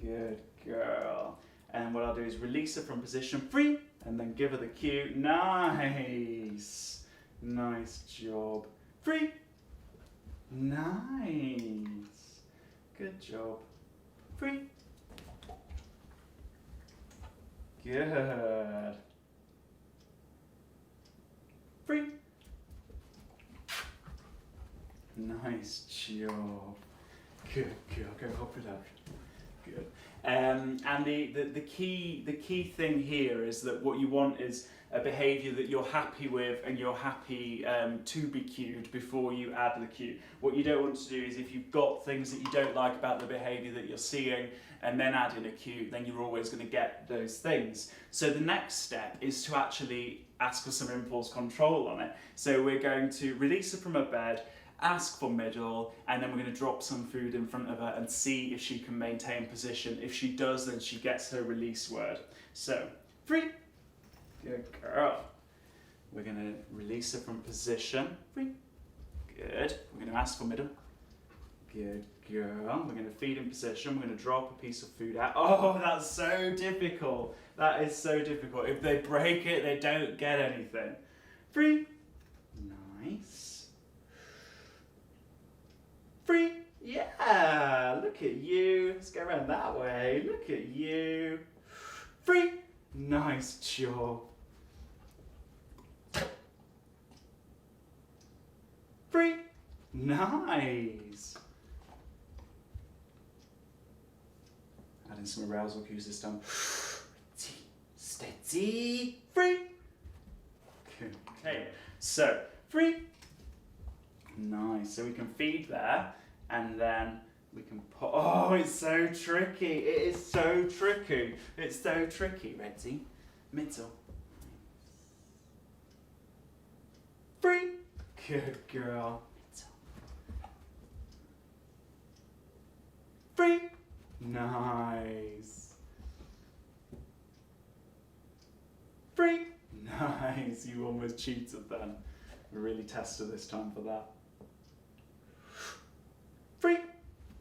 Good girl. And what I'll do is release her from position. Free. And then give her the cue. Nice. Nice job. Free. Nice. Good job. Free. Good. Free. Nice job. Good girl. Go hop it up. Good. And the key thing here is that what you want is a behaviour that you're happy with and you're happy to be cued before you add the cue. What you don't want to do is if you've got things that you don't like about the behaviour that you're seeing and then add in a cue, then you're always going to get those things. So the next step is to actually ask for some impulse control on it. So we're going to release her from her bed, ask for middle, and then we're going to drop some food in front of her and see if she can maintain position. If she does, then she gets her release word. So, free. Good girl. We're going to release her from position. Free. Good. We're going to ask for middle. Good girl. We're going to feed in position. We're going to drop a piece of food out. Oh, that's so difficult. That is so difficult. If they break it, they don't get anything. Free. Nice. Free. Yeah. Look at you. Let's go around that way. Look at you. Free. Nice job. Free. Nice. Adding some arousal cues this time. Steady. Free. Okay. So, free. Nice. So we can feed there, and then we can put. Oh, it's so tricky. It is so tricky. It's so tricky. Ready? Middle. Free. Good girl. Middle. Nice. Free. Nice. You almost cheated then. We really tested this time for that. Free.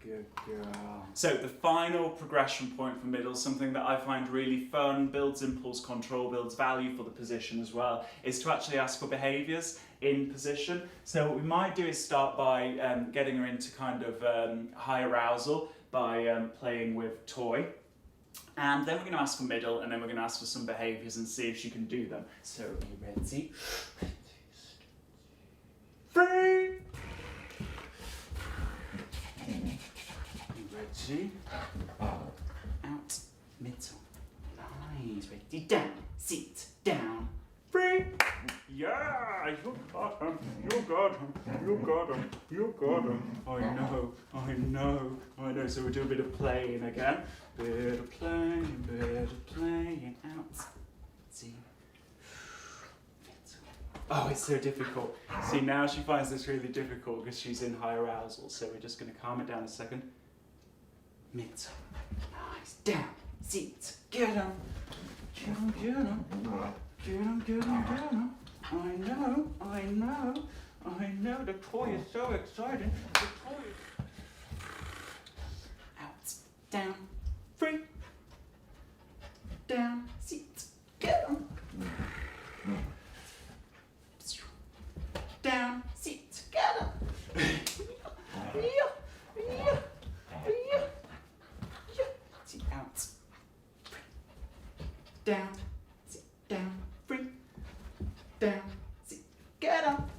Good girl. So the final progression point for middle, something that I find really fun, builds impulse control, builds value for the position as well, is to actually ask for behaviours in position. So what we might do is start by getting her into kind of high arousal by playing with toy. And then we're going to ask for middle, and then we're going to ask for some behaviours and see if she can do them. So are you ready? Free! Ready? Out, middle. Nice. Ready? Down. Sit. Down. Free. Yeah, you got him. You got him. You got him. You got him. I know. I know. I know. So we'll do a bit of playing again. Bit of playing. Bit of playing. Out. See. Oh, it's so difficult. See, now she finds this really difficult because she's in high arousal. So we're just going to calm it down a second. Middle. Nice. Down. Sit. Get him. Get him. Get him. Get him. Get him. Get him. I know. I know. I know. The toy is so exciting. The toy is... Out. Down. Free. Down. Sit. Get him. Down. Sit. Get him. Out. Down, sit, down, free, down, sit, get up.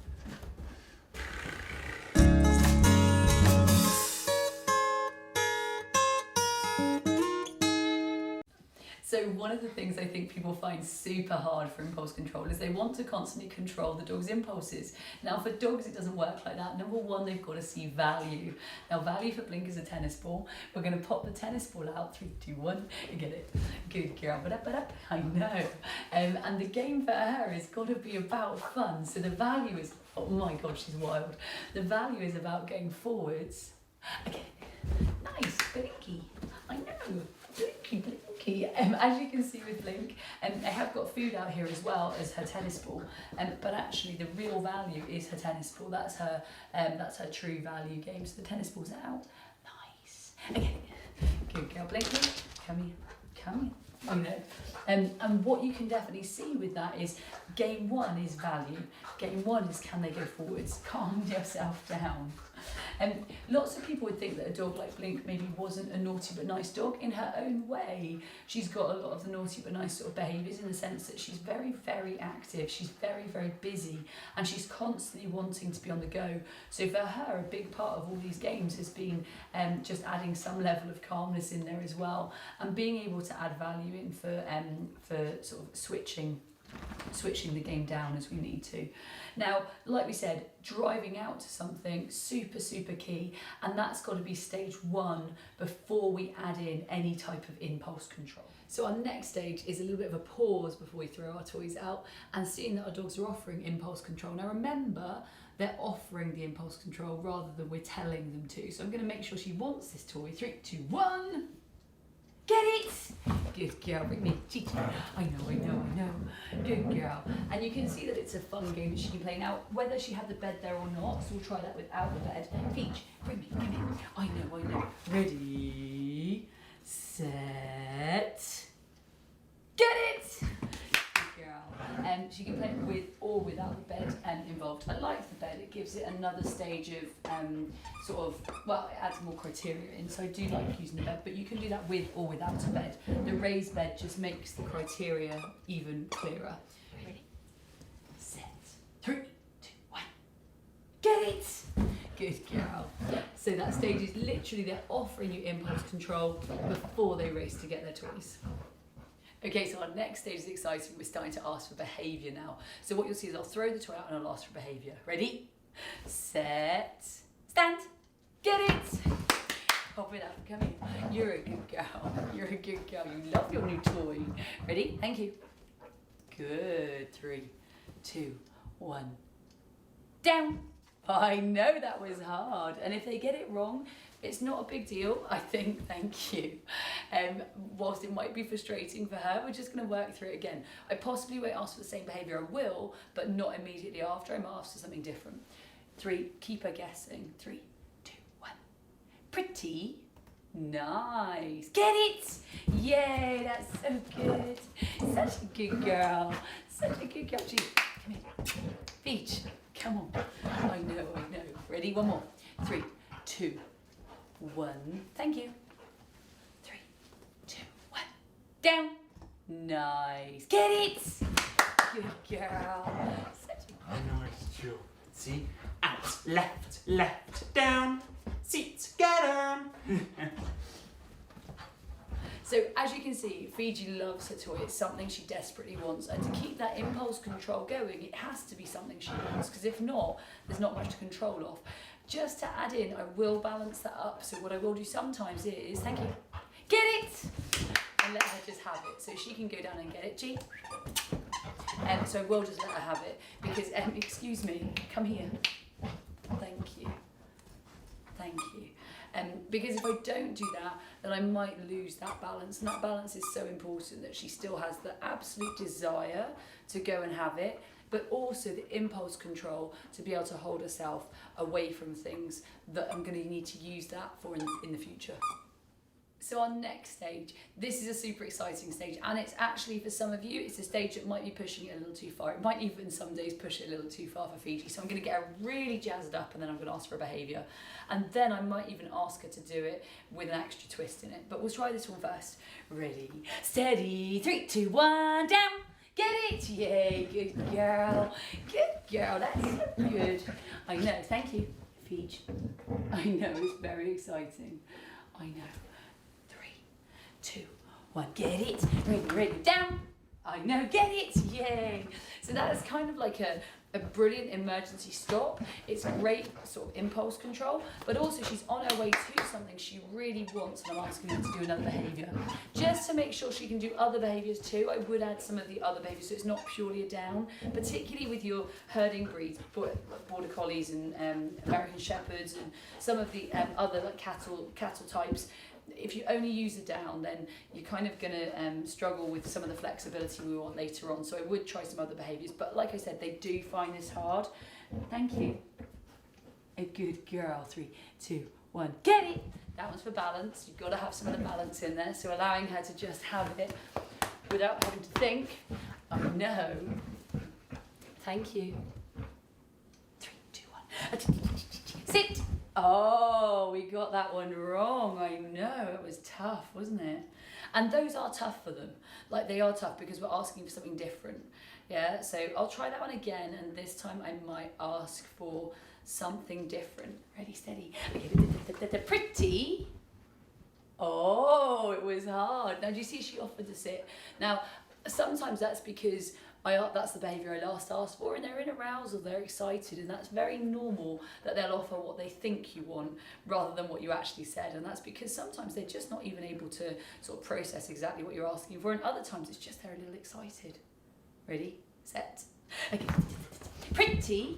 So one of the things I think people find super hard for impulse control is they want to constantly control the dog's impulses. Now for dogs it doesn't work like that. Number one, they've got to see value. Now value for Blink is a tennis ball. We're going to pop the tennis ball out. 3, 2, 1. You get it? Good girl. I know. And the game for her has got to be about fun. So the value is, oh my God, she's wild. The value is about going forwards. Okay. Nice, Blinky. I know. Blinky. As you can see with Blink, they have got food out here as well as her tennis ball. But actually, the real value is her tennis ball. That's her true value game. So the tennis ball's out. Nice. Okay. Good girl, Blinky. Come here. You know. And what you can definitely see with that is game one is value. Game one is can they go forwards? Calm yourself down. Lots of people would think that a dog like Blink maybe wasn't a naughty but nice dog. In her own way, she's got a lot of the naughty but nice sort of behaviours in the sense that she's very, very active, she's very, very busy, and she's constantly wanting to be on the go. So for her, a big part of all these games has been just adding some level of calmness in there as well, and being able to add value in for sort of switching the game down as we need to. Now, like we said, driving out to something super, super key, and that's got to be stage one before we add in any type of impulse control. So our next stage is a little bit of a pause before we throw our toys out and seeing that our dogs are offering impulse control. Now remember, they're offering the impulse control rather than we're telling them to. So I'm going to make sure she wants this toy. 3, 2, 1. Get it! Good girl, bring me Chichi. I know. Good girl. And you can see that it's a fun game that she can play. Now, whether she had the bed there or not, so we'll try that without the bed. Peach, bring me, give me. I know. Ready, set, get it! Good girl. She can play it with or without the bed involved. I like the bed, it gives it another stage of it adds more criteria in, so I do like using the bed, but you can do that with or without a bed. The raised bed just makes the criteria even clearer. Ready, set, 3, 2, 1, get it! Good girl. So that stage is literally they're offering you impulse control before they race to get their toys. Okay, so our next stage is exciting. We're starting to ask for behaviour now. So what you'll see is I'll throw the toy out and I'll ask for behaviour. Ready, set, stand, get it! Pop it up, come here. You're a good girl. You're a good girl. You love your new toy. Ready? Thank you. Good. 3, 2, 1. Down. I know that was hard. And if they get it wrong, it's not a big deal, I think, thank you. Whilst it might be frustrating for her, we're just gonna work through it again. I possibly won't ask for the same behaviour, I will, but not immediately after. I might ask for something different. 3, keep her guessing. 3, 2, 1. Pretty. Nice. Get it? Yay, that's so good. Such a good girl. Such a good girl. Gee, come here. Peach, come on. I know. Ready? One more. 3, 2, 1. Thank you. 3, 2, 1. Down. Nice. Get it? Good girl. Such a I know it's true. See? Out, left, down. Sit, get 'em. So as you can see, Fiji loves her toy. It's something she desperately wants. And to keep that impulse control going, it has to be something she wants, because if not, there's not much to control of. Just to add in, I will balance that up. So what I will do sometimes is, thank you, get it! And let her just have it. So she can go down and get it, G. So we'll just let her have it. Because, excuse me, come here. Thank you. Thank you. Because if I don't do that, then I might lose that balance. And that balance is so important, that she still has the absolute desire to go and have it, but also the impulse control to be able to hold herself away from things that I'm going to need to use that for in the future. So our next stage, this is a super exciting stage, and it's actually, for some of you, it's a stage that might be pushing it a little too far. It might even some days push it a little too far for Fiji. So I'm going to get her really jazzed up, and then I'm going to ask for a behaviour. And then I might even ask her to do it with an extra twist in it. But we'll try this one first. Ready, steady, 3, 2, 1, down. Get it? Yay, good girl. Good girl, that's so good. I know, thank you, Fiji. I know, it's very exciting. I know. 2, 1, get it, ready, down. I know, get it, yay. So that is kind of like a brilliant emergency stop. It's great sort of impulse control, but also she's on her way to something she really wants, and I'm asking her to do another behaviour. Just to make sure she can do other behaviours too, I would add some of the other behaviours, so it's not purely a down, particularly with your herding breeds, Border Collies and American Shepherds and some of the other like cattle types. If you only use a down, then you're kind of going to struggle with some of the flexibility we want later on. So I would try some other behaviours. But like I said, they do find this hard. Thank you. A good girl. 3, 2, 1. Get it! That one's for balance. You've got to have some of the balance in there. So allowing her to just have it without having to think. Oh, no. Thank you. 3, 2, 1. Sit! Oh, we got that one wrong. I know, it was tough, wasn't it? And those are tough for them. Like, they are tough because we're asking for something different. Yeah, so I'll try that one again, and this time I might ask for something different. Ready, steady. Okay, pretty. Oh, it was hard. Now, do you see she offered to sit? Now, sometimes that's because that's the behaviour I last asked for, and they're in arousal, they're excited, and that's very normal that they'll offer what they think you want rather than what you actually said. And that's because sometimes they're just not even able to sort of process exactly what you're asking for, and other times it's just they're a little excited. Ready, set, okay. Pretty.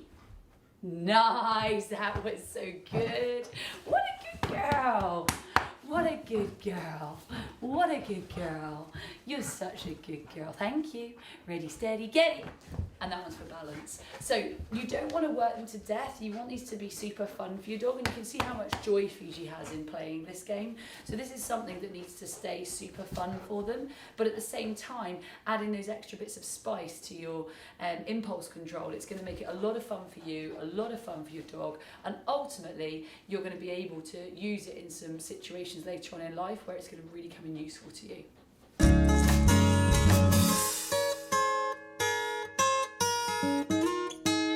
Nice, that was so good. What a good girl. What a good girl. What a good girl. You're such a good girl. Thank you. Ready, steady, get it. And that one's for balance. So you don't want to work them to death. You want these to be super fun for your dog. And you can see how much joy Fiji has in playing this game. So this is something that needs to stay super fun for them. But at the same time, adding those extra bits of spice to your impulse control, it's going to make it a lot of fun for you, a lot of fun for your dog. And ultimately, you're going to be able to use it in some situations later on in life where it's going to really come in useful to you.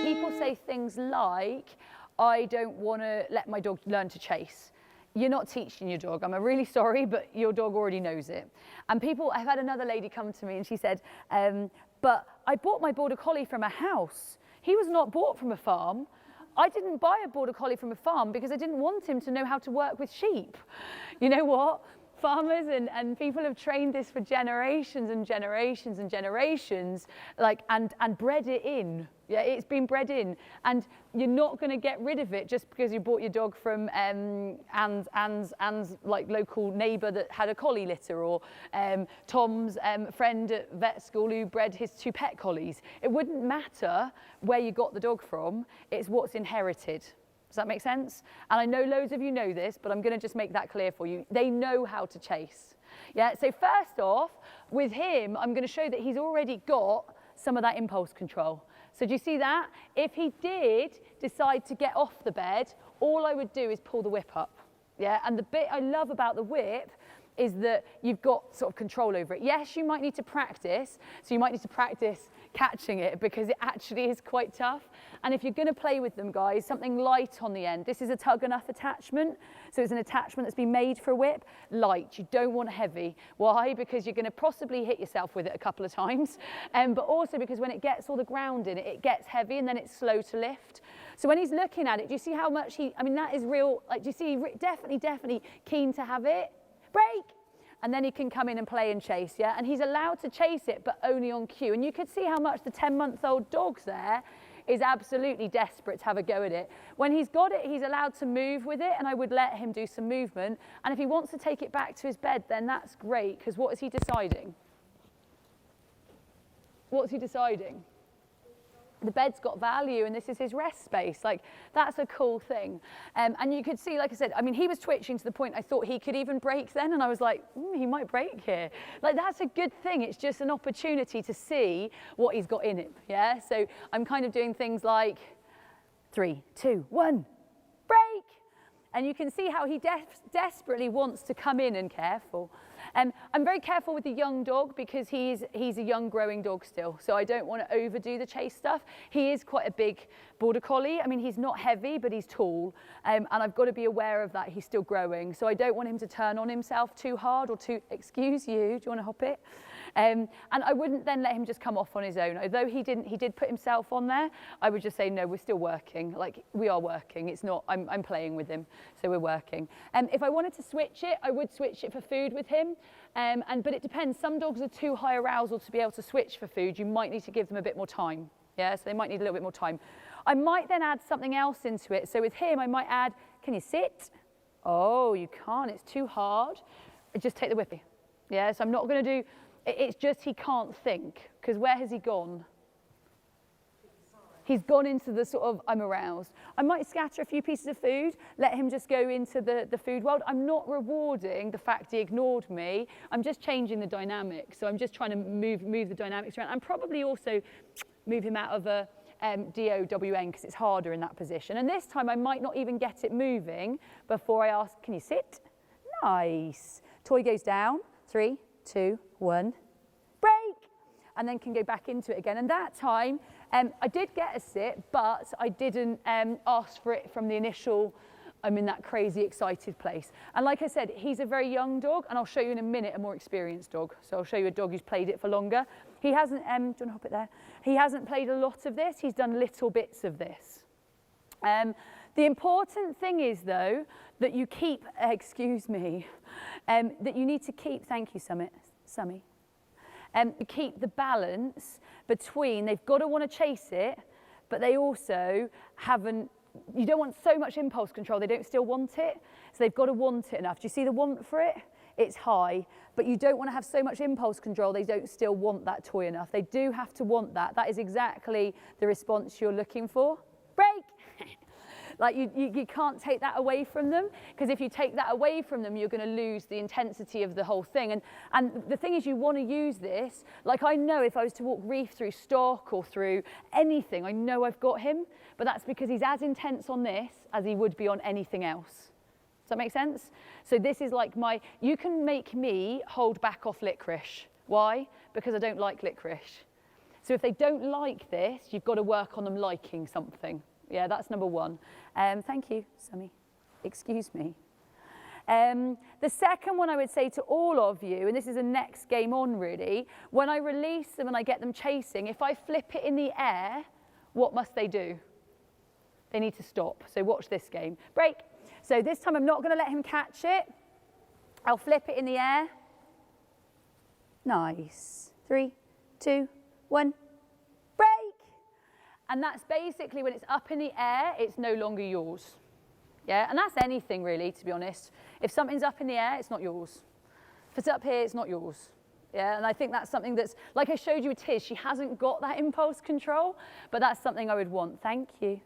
People say things like, I don't want to let my dog learn to chase. You're not teaching your dog. I'm really sorry, but your dog already knows it. And I've had another lady come to me and she said, but I bought my Border Collie from a house. He was not bought from a farm. I didn't buy a Border Collie from a farm because I didn't want him to know how to work with sheep. You know what? farmers and people have trained this for generations and generations and generations, like, and bred it in. Yeah, it's been bred in, and you're not going to get rid of it just because you bought your dog from Anne's like local neighbour that had a collie litter, or Tom's friend at vet school who bred his 2 pet collies. It wouldn't matter where you got the dog from, it's what's inherited. Does that make sense? And I know loads of you know this, but I'm going to just make that clear for you. They know how to chase. Yeah, so first off, with him, I'm going to show that he's already got some of that impulse control. So do you see that? If he did decide to get off the bed, all I would do is pull the whip up. Yeah, and the bit I love about the whip is that you've got sort of control over it. Yes, you might need to practice. So you might need to practice catching it because it actually is quite tough. And if you're going to play with them, guys, something light on the end. This is a Tug Enough attachment. So it's an attachment that's been made for a whip. Light. You don't want heavy. Why? Because you're going to possibly hit yourself with it a couple of times. But also because when it gets all the ground in it, it gets heavy and then it's slow to lift. So when he's looking at it, do you see how much I mean, that is real. Like, do you see, definitely keen to have it? Break! And then he can come in and play and chase, yeah? And he's allowed to chase it, but only on cue. And you could see how much the 10-month-old dog's there is absolutely desperate to have a go at it. When he's got it, he's allowed to move with it, and I would let him do some movement. And if he wants to take it back to his bed, then that's great, because what is he deciding? What's he deciding? The bed's got value and this is his rest space. Like, that's a cool thing. And you could see, like I said, I mean, he was twitching to the point I thought he could even break then, and I was like, he might break here. Like, that's a good thing. It's just an opportunity to see what he's got in him, yeah? So I'm kind of doing things like 3, 2, 1, break! And you can see how he desperately wants to come in, and careful. I'm very careful with the young dog because he's a young growing dog still. So I don't want to overdo the chase stuff. He is quite a big border collie. I mean, he's not heavy, but he's tall. And I've got to be aware of that. He's still growing. So I don't want him to turn on himself too hard or too, excuse you, do you want to hop it? And I wouldn't then let him just come off on his own. Although he did put himself on there, I would just say, no, we're still working. Like, we are working. It's not, I'm playing with him, so we're working. If I wanted to switch it, I would switch it for food with him. But it depends. Some dogs are too high arousal to be able to switch for food. You might need to give them a bit more time. Yeah, so they might need a little bit more time. I might then add something else into it. So with him, I might add, can you sit? Oh, you can't. It's too hard. Just take the whippy. Yeah, so I'm not going to do... It's just he can't think, because where has he gone? He's gone into the sort of, I'm aroused. I might scatter a few pieces of food, let him just go into the food world. I'm not rewarding the fact he ignored me. I'm just changing the dynamic. So I'm just trying to move the dynamics around. I'm probably also move him out of a DOWN because it's harder in that position. And this time I might not even get it moving before I ask, can you sit? Nice. Toy goes down, 3, 2, 1, break, and then can go back into it again. And that time, I did get a sit, but I didn't ask for it from the initial, I'm in that crazy excited place. And like I said, he's a very young dog, and I'll show you in a minute a more experienced dog. So I'll show you a dog who's played it for longer. He hasn't, do you want to hop it there? He hasn't played a lot of this, he's done little bits of this. The important thing is, though, that you keep, excuse me, that you need to keep, thank you, Summy, keep the balance between, they've got to want to chase it, but they also haven't, you don't want so much impulse control, they don't still want it, so they've got to want it enough. Do you see the want for it? It's high, but you don't want to have so much impulse control, they don't still want that toy enough. They do have to want that. That is exactly the response you're looking for. Break! Like you can't take that away from them, because if you take that away from them, you're going to lose the intensity of the whole thing. And the thing is, you want to use this. Like, I know if I was to walk Reef through stock or through anything, I know I've got him, but that's because he's as intense on this as he would be on anything else. Does that make sense? So this is like you can make me hold back off licorice. Why? Because I don't like licorice. So if they don't like this, you've got to work on them liking something. Yeah, that's number one. Thank you, Sammy. Excuse me. The second one I would say to all of you, and this is the next game on really, when I release them and I get them chasing, if I flip it in the air, what must they do? They need to stop. So watch this game. Break. So this time I'm not going to let him catch it. I'll flip it in the air. Nice. 3, 2, 1, break. And that's basically when it's up in the air, it's no longer yours. Yeah, and that's anything really, to be honest. If something's up in the air, it's not yours. If it's up here, it's not yours. Yeah, and I think that's something that's, like I showed you with Tiz, she hasn't got that impulse control, but that's something I would want. Thank you.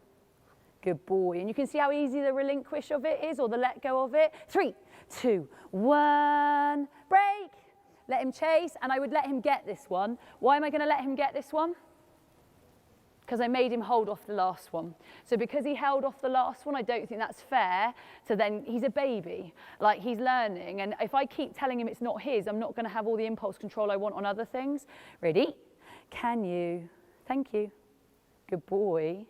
Good boy. And you can see how easy the relinquish of it is, or the let go of it. 3, 2, 1, break. Let him chase, and I would let him get this one. Why am I going to let him get this one? Because I made him hold off the last one. So because he held off the last one, I don't think that's fair. So then he's a baby, like he's learning. And if I keep telling him it's not his, I'm not going to have all the impulse control I want on other things. Ready? Can you? Thank you. Good boy.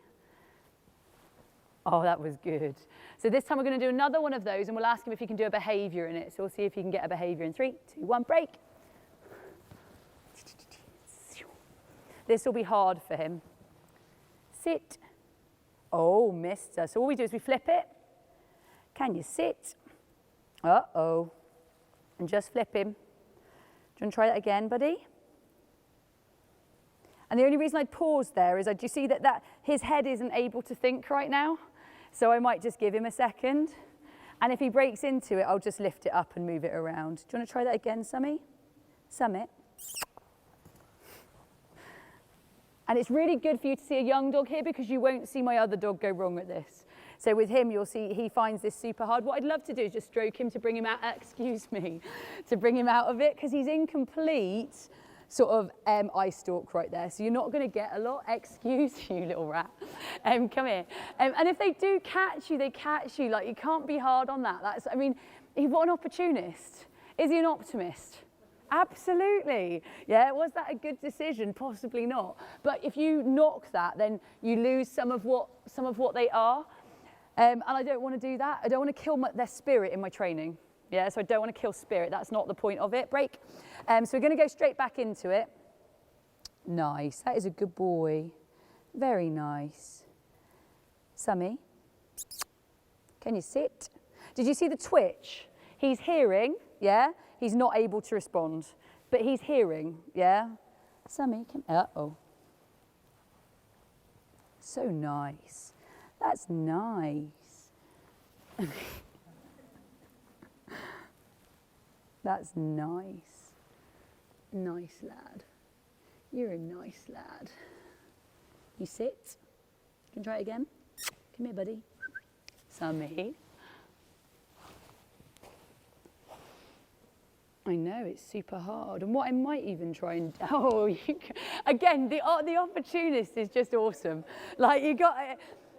Oh, that was good. So this time we're going to do another one of those, and we'll ask him if he can do a behaviour in it. So we'll see if he can get a behaviour in 3, 2, 1, break. This will be hard for him. Sit. Oh, mister. So all we do is we flip it. Can you sit? Uh-oh. And just flip him. Do you want to try that again, buddy? And the only reason I'd pause there is, do you see that his head isn't able to think right now? So I might just give him a second. And if he breaks into it, I'll just lift it up and move it around. Do you want to try that again, Summy? Summit. And it's really good for you to see a young dog here because you won't see my other dog go wrong at this. So with him, you'll see he finds this super hard. What I'd love to do is just stroke him to bring him out, to bring him out of it, because he's in complete sort of eye stalk right there. So you're not going to get a lot. Excuse you, little rat. Come here. And if they do catch you, they catch you. Like, you can't be hard on that. I mean, what an opportunist. Is he an optimist? Absolutely. Yeah, was that a good decision? Possibly not. But if you knock that, then you lose some of what they are. And I don't want to do that. I don't want to kill their spirit in my training. Yeah, so I don't want to kill spirit. That's not the point of it. Break. So we're going to go straight back into it. Nice. That is a good boy. Very nice. Summy, can you sit? Did you see the twitch? He's hearing, yeah? He's not able to respond, but he's hearing, yeah? Summy, come, uh-oh. So nice. That's nice. That's nice. Nice lad. You're a nice lad. You sit. Can you try it again? Come here, buddy. Summy. I know, it's super hard. And what I might even try and, again, the opportunist is just awesome. Like,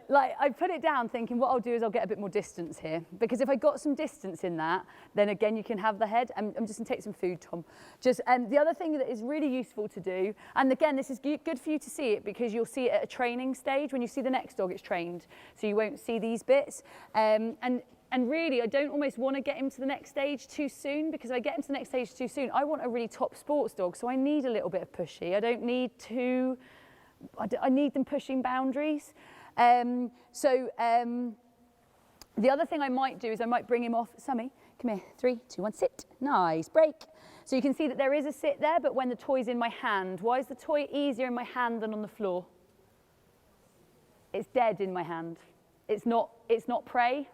I put it down thinking what I'll do is I'll get a bit more distance here. Because if I got some distance in that, then again, you can have the head. I'm just gonna take some food, Tom. Just, the other thing that is really useful to do, and again, this is good for you to see it because you'll see it at a training stage. When you see the next dog, it's trained. So you won't see these bits. And really, I don't almost want to get him to the next stage too soon, because if I get him to the next stage too soon, I want a really top sports dog, so I need a little bit of pushy. I don't need to, I need them pushing boundaries. The other thing I might do is I might bring him off. Summy, come here, 3, 2, 1, sit. Nice, break. So you can see that there is a sit there, but when the toy's in my hand, why is the toy easier in my hand than on the floor? It's dead in my hand. It's not prey.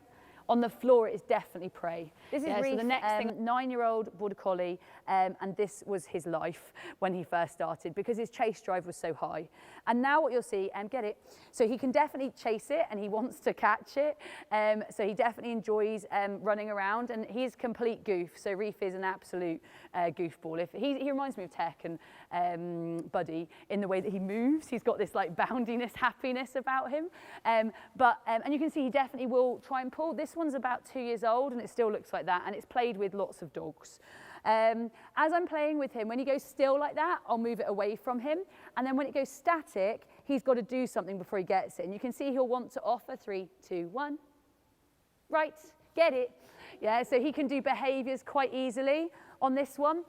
On the floor, it is definitely prey. This is Reef, so the next thing, 9-year-old Border Collie, and this was his life when he first started because his chase drive was so high. And now what you'll see, get it, so he can definitely chase it and he wants to catch it. So he definitely enjoys running around, and he's complete goof. So Reef is an absolute goofball. He reminds me of Tech and Buddy in the way that he moves. He's got this like boundiness, happiness about him. And you can see he definitely will try and pull. This one's about 2 years old and it still looks like that, and it's played with lots of dogs. As I'm playing with him, when he goes still like that, I'll move it away from him. And then when it goes static, he's got to do something before he gets it. And you can see he'll want to offer 3, 2, 1. Right, get it. Yeah, so he can do behaviours quite easily on this one.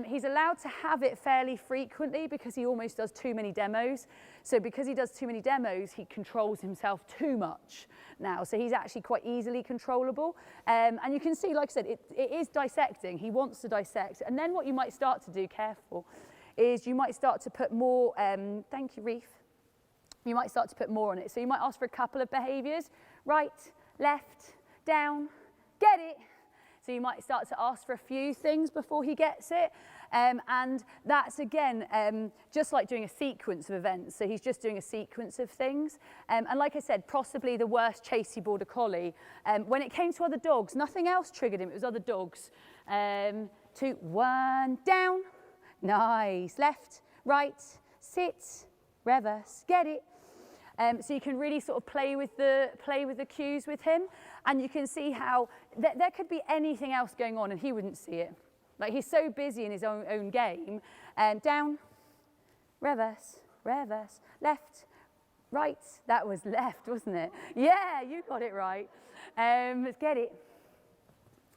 He's allowed to have it fairly frequently because he almost does too many demos. So because he does too many demos, he controls himself too much now. So he's actually quite easily controllable. And you can see, like I said, it is dissecting. He wants to dissect. And then what you might start to do, careful, is you might start to put more, thank you, Reef. You might start to put more on it. So you might ask for a couple of behaviours, right, left, down, get it. So you might start to ask for a few things before he gets it. And that's, again, just like doing a sequence of events. So he's just doing a sequence of things. And like I said, possibly the worst chasey border collie. When it came to other dogs, nothing else triggered him. It was other dogs. 2, 1, down. Nice. Left, right, sit, reverse, get it. So you can really sort of play with the cues with him, and you can see how there could be anything else going on and he wouldn't see it. Like, he's so busy in his own game. Down, reverse, reverse, left, right. That was left, wasn't it? Yeah, you got it right. Let's get it.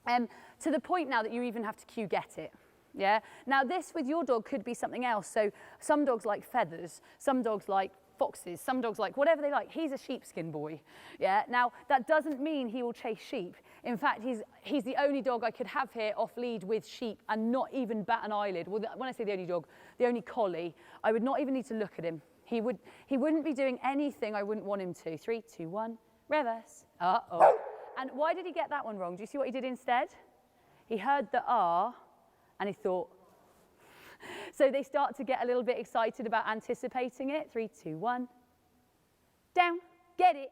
To the point now that you even have to cue get it. Yeah. Now this with your dog could be something else. So some dogs like feathers, some dogs like foxes, some dogs like whatever they like. He's a sheepskin boy. Yeah. Now that doesn't mean he will chase sheep. In fact, he's the only dog I could have here off lead with sheep and not even bat an eyelid. Well, when I say the only dog, the only collie, I would not even need to look at him. He wouldn't be doing anything I wouldn't want him to. 3, 2, 1, reverse. Uh-oh. And why did he get that one wrong? Do you see what he did instead? He heard the R and he thought. So they start to get a little bit excited about anticipating it. 3, 2, 1. Down, get it.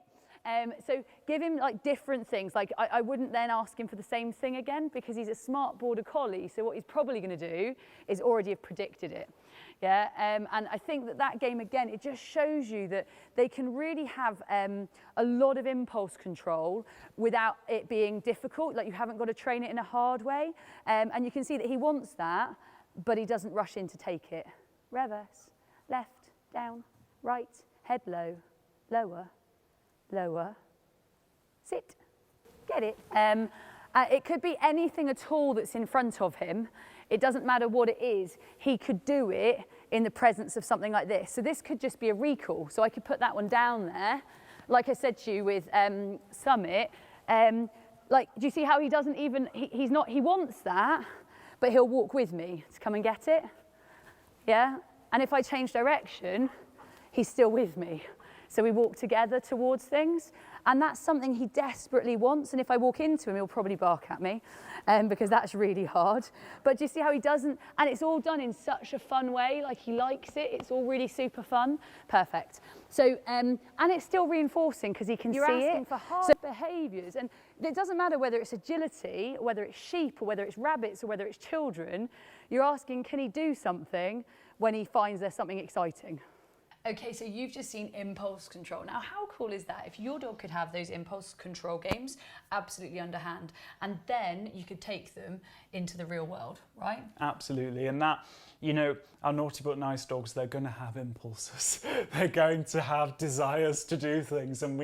So give him like different things. Like I wouldn't then ask him for the same thing again because he's a smart border collie. So what he's probably going to do is already have predicted it. Yeah. And I think that game, again, it just shows you that they can really have a lot of impulse control without it being difficult. Like you haven't got to train it in a hard way. And you can see that he wants that, but he doesn't rush in to take it. Reverse, left, down, right, head low, lower, lower, sit, get it. It could be anything at all that's in front of him. It doesn't matter what it is. He could do it in the presence of something like this. So this could just be a recall. So I could put that one down there. Like I said to you with Summit, like, do you see how he doesn't even, he wants that, but he'll walk with me to come and get it. Yeah? And if I change direction, he's still with me. So we walk together towards things, and that's something he desperately wants. And if I walk into him, he'll probably bark at me because that's really hard. But do you see how he doesn't? And it's all done in such a fun way, like he likes it. It's all really super fun. Perfect. So, and it's still reinforcing because he can see it. You're asking for hard behaviours. And it doesn't matter whether it's agility, whether it's sheep, or whether it's rabbits, or whether it's children. You're asking, can he do something when he finds there's something exciting? Okay, so you've just seen impulse control. Now, how cool is that? If your dog could have those impulse control games absolutely underhand, and then you could take them into the real world, right? Absolutely, and that, you know, our naughty but nice dogs, they're going to have impulses. They're going to have desires to do things, and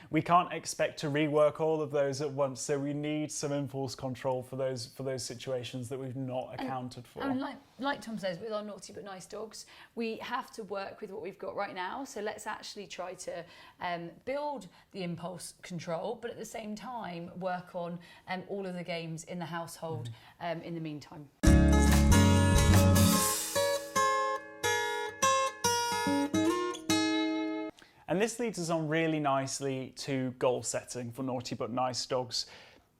we can't expect to rework all of those at once. So we need some impulse control for those situations that we've not accounted for. And like Tom says, with our naughty but nice dogs, we have to work with what we've got right now. So let's actually try to build the impulse control, but at the same time work on all of the games in the household in the meantime. And this leads us on really nicely to goal setting for naughty but nice dogs.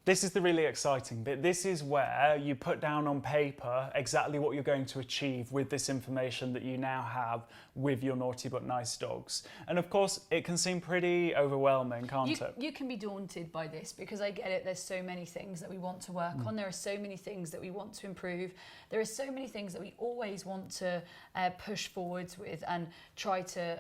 This is the really exciting bit. This is where you put down on paper exactly what you're going to achieve with this information that you now have with your naughty but nice dogs. And of course, it can seem pretty overwhelming, can't it? You can be daunted by this because I get it. There's so many things that we want to work on. There are so many things that we want to improve. There are so many things that we always want to push forwards with and try to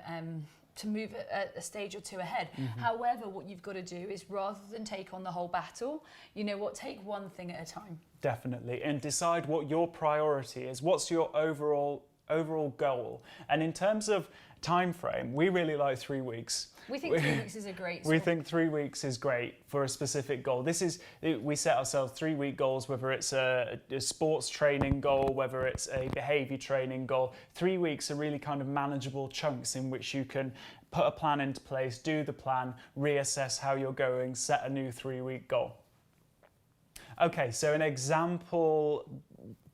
move a stage or two ahead. However, what you've got to do is, rather than take on the whole battle, you know what, take one thing at a time. Definitely, and decide what your priority is. What's your overall overall goal. And in terms of time frame, we really like 3 weeks. We think 3 weeks is a great We think 3 weeks is great for a specific goal. We set ourselves 3-week goals, whether it's a sports training goal, whether it's a behaviour training goal. 3 weeks are really kind of manageable chunks in which you can put a plan into place, do the plan, reassess how you're going, set a new 3-week goal. Okay, so an example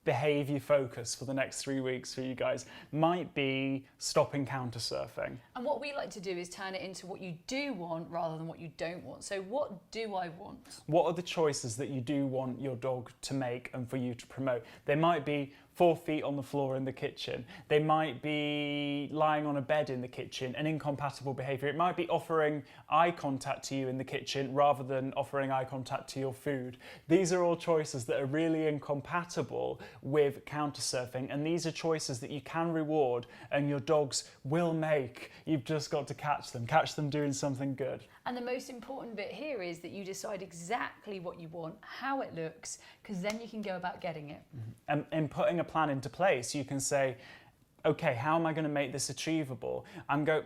behaviour focus for the next 3 weeks for you guys might be stopping counter surfing. And what we like to do is turn it into what you do want rather than what you don't want. So what do I want? What are the choices that you do want your dog to make and for you to promote? They might be 4 feet on the floor in the kitchen. They might be lying on a bed in the kitchen, an incompatible behaviour. It might be offering eye contact to you in the kitchen rather than offering eye contact to your food. These are all choices that are really incompatible with counter surfing, and these are choices that you can reward and your dogs will make. You've just got to catch them doing something good. And the most important bit here is that you decide exactly what you want, how it looks, because then you can go about getting it. And in putting a plan into place, you can say, okay, how am I going to make this achievable?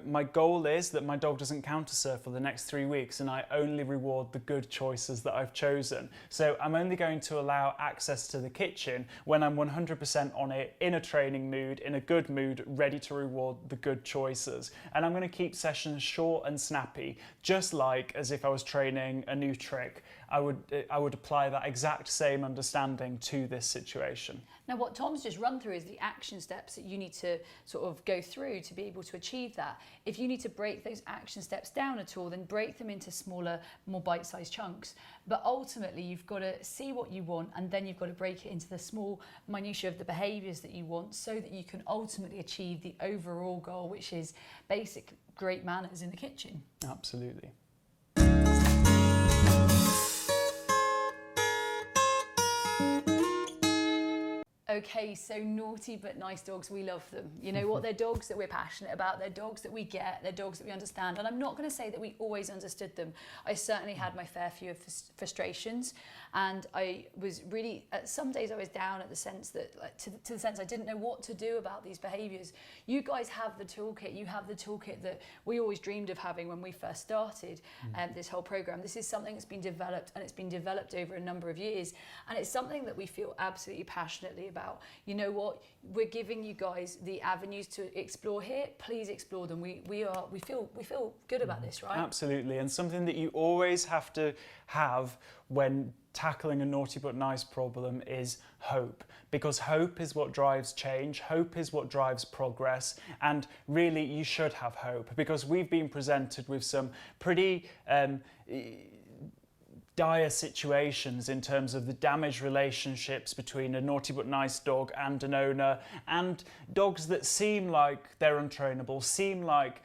My goal is that my dog doesn't counter surf for the next 3 weeks and I only reward the good choices that I've chosen. So I'm only going to allow access to the kitchen when I'm 100% on it, in a training mood, in a good mood, ready to reward the good choices. And I'm going to keep sessions short and snappy, just like as if I was training a new trick. I would apply that exact same understanding to this situation. Now, what Tom's just run through is the action steps that you need to sort of go through to be able to achieve that. If you need to break those action steps down at all, then break them into smaller, more bite-sized chunks. But ultimately, you've got to see what you want, and then you've got to break it into the small minutiae of the behaviours that you want so that you can ultimately achieve the overall goal, which is basic great manners in the kitchen. Absolutely. Okay, so naughty but nice dogs, we love them. You know what? They're dogs that we're passionate about, they're dogs that we get, they're dogs that we understand. And I'm not going to say that we always understood them. I certainly had my fair few of frustrations, and I was really, some days I was down at the sense that, to the sense I didn't know what to do about these behaviours. You guys have the toolkit, you have the toolkit that we always dreamed of having when we first started this whole programme. This is something that's been developed, and it's been developed over a number of years, and it's something that we feel absolutely passionately about. You know what? We're giving you guys the avenues to explore here. Please explore them. We feel good about this, right? Absolutely, and something that you always have to have when tackling a naughty but nice problem is hope, because hope is what drives change, hope is what drives progress, and really you should have hope, because we've been presented with some pretty dire situations in terms of the damaged relationships between a naughty but nice dog and an owner, and dogs that seem like they're untrainable, seem like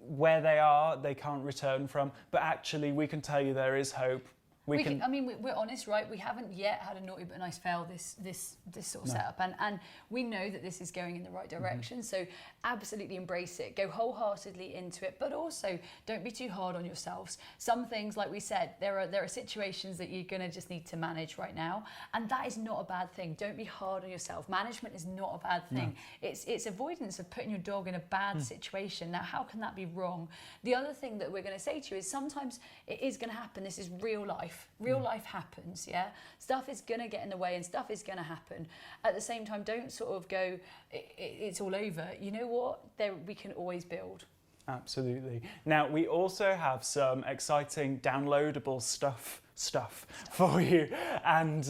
where they are they can't return from, but actually we can tell you there is hope. I mean, we're honest, right? We haven't yet had a naughty but nice fail this sort of setup, and we know that this is going in the right direction. So absolutely embrace it, go wholeheartedly into it, but also don't be too hard on yourselves. Some things, like we said, there are situations that you're going to just need to manage right now, and that is not a bad thing. Don't be hard on yourself. Management is not a bad thing. No. It's avoidance of putting your dog in a bad situation. Now, how can that be wrong? The other thing that we're going to say to you is sometimes it is going to happen. This is real life. Real life happens, yeah? Stuff is going to get in the way and stuff is going to happen. At the same time, don't sort of go, it's all over. You know what? We can always build. Absolutely. Now, we also have some exciting downloadable stuff for you, and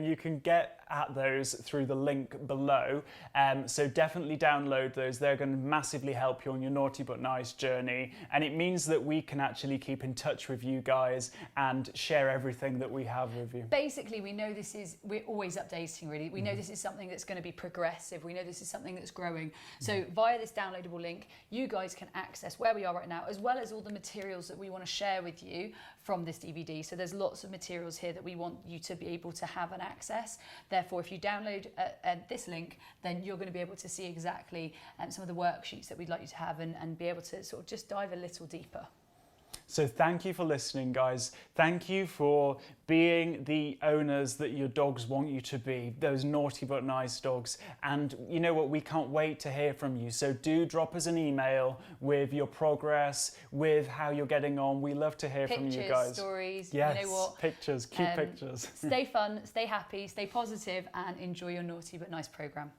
you can get at those through the link below. So definitely download those. They're going to massively help you on your naughty but nice journey, and it means that we can actually keep in touch with you guys and share everything that we have with you. Basically, we know we're always updating, really. We know this is something that's going to be progressive. We know this is something that's growing. So via this downloadable link, you guys can access where we are right now, as well as all the materials that we want to share with you from this DVD. So there's lots of materials here that we want you to be able to have and access. Therefore, if you download this link, then you're going to be able to see exactly some of the worksheets that we'd like you to have, and be able to sort of just dive a little deeper. So thank you for listening, guys. Thank you for being the owners that your dogs want you to be, those naughty but nice dogs. And you know what? We can't wait to hear from you. So do drop us an email with your progress, with how you're getting on. We love to hear from you guys. Stories, Yes, you know what? pictures, cute pictures. Stay fun, stay happy, stay positive, and enjoy your naughty but nice programme.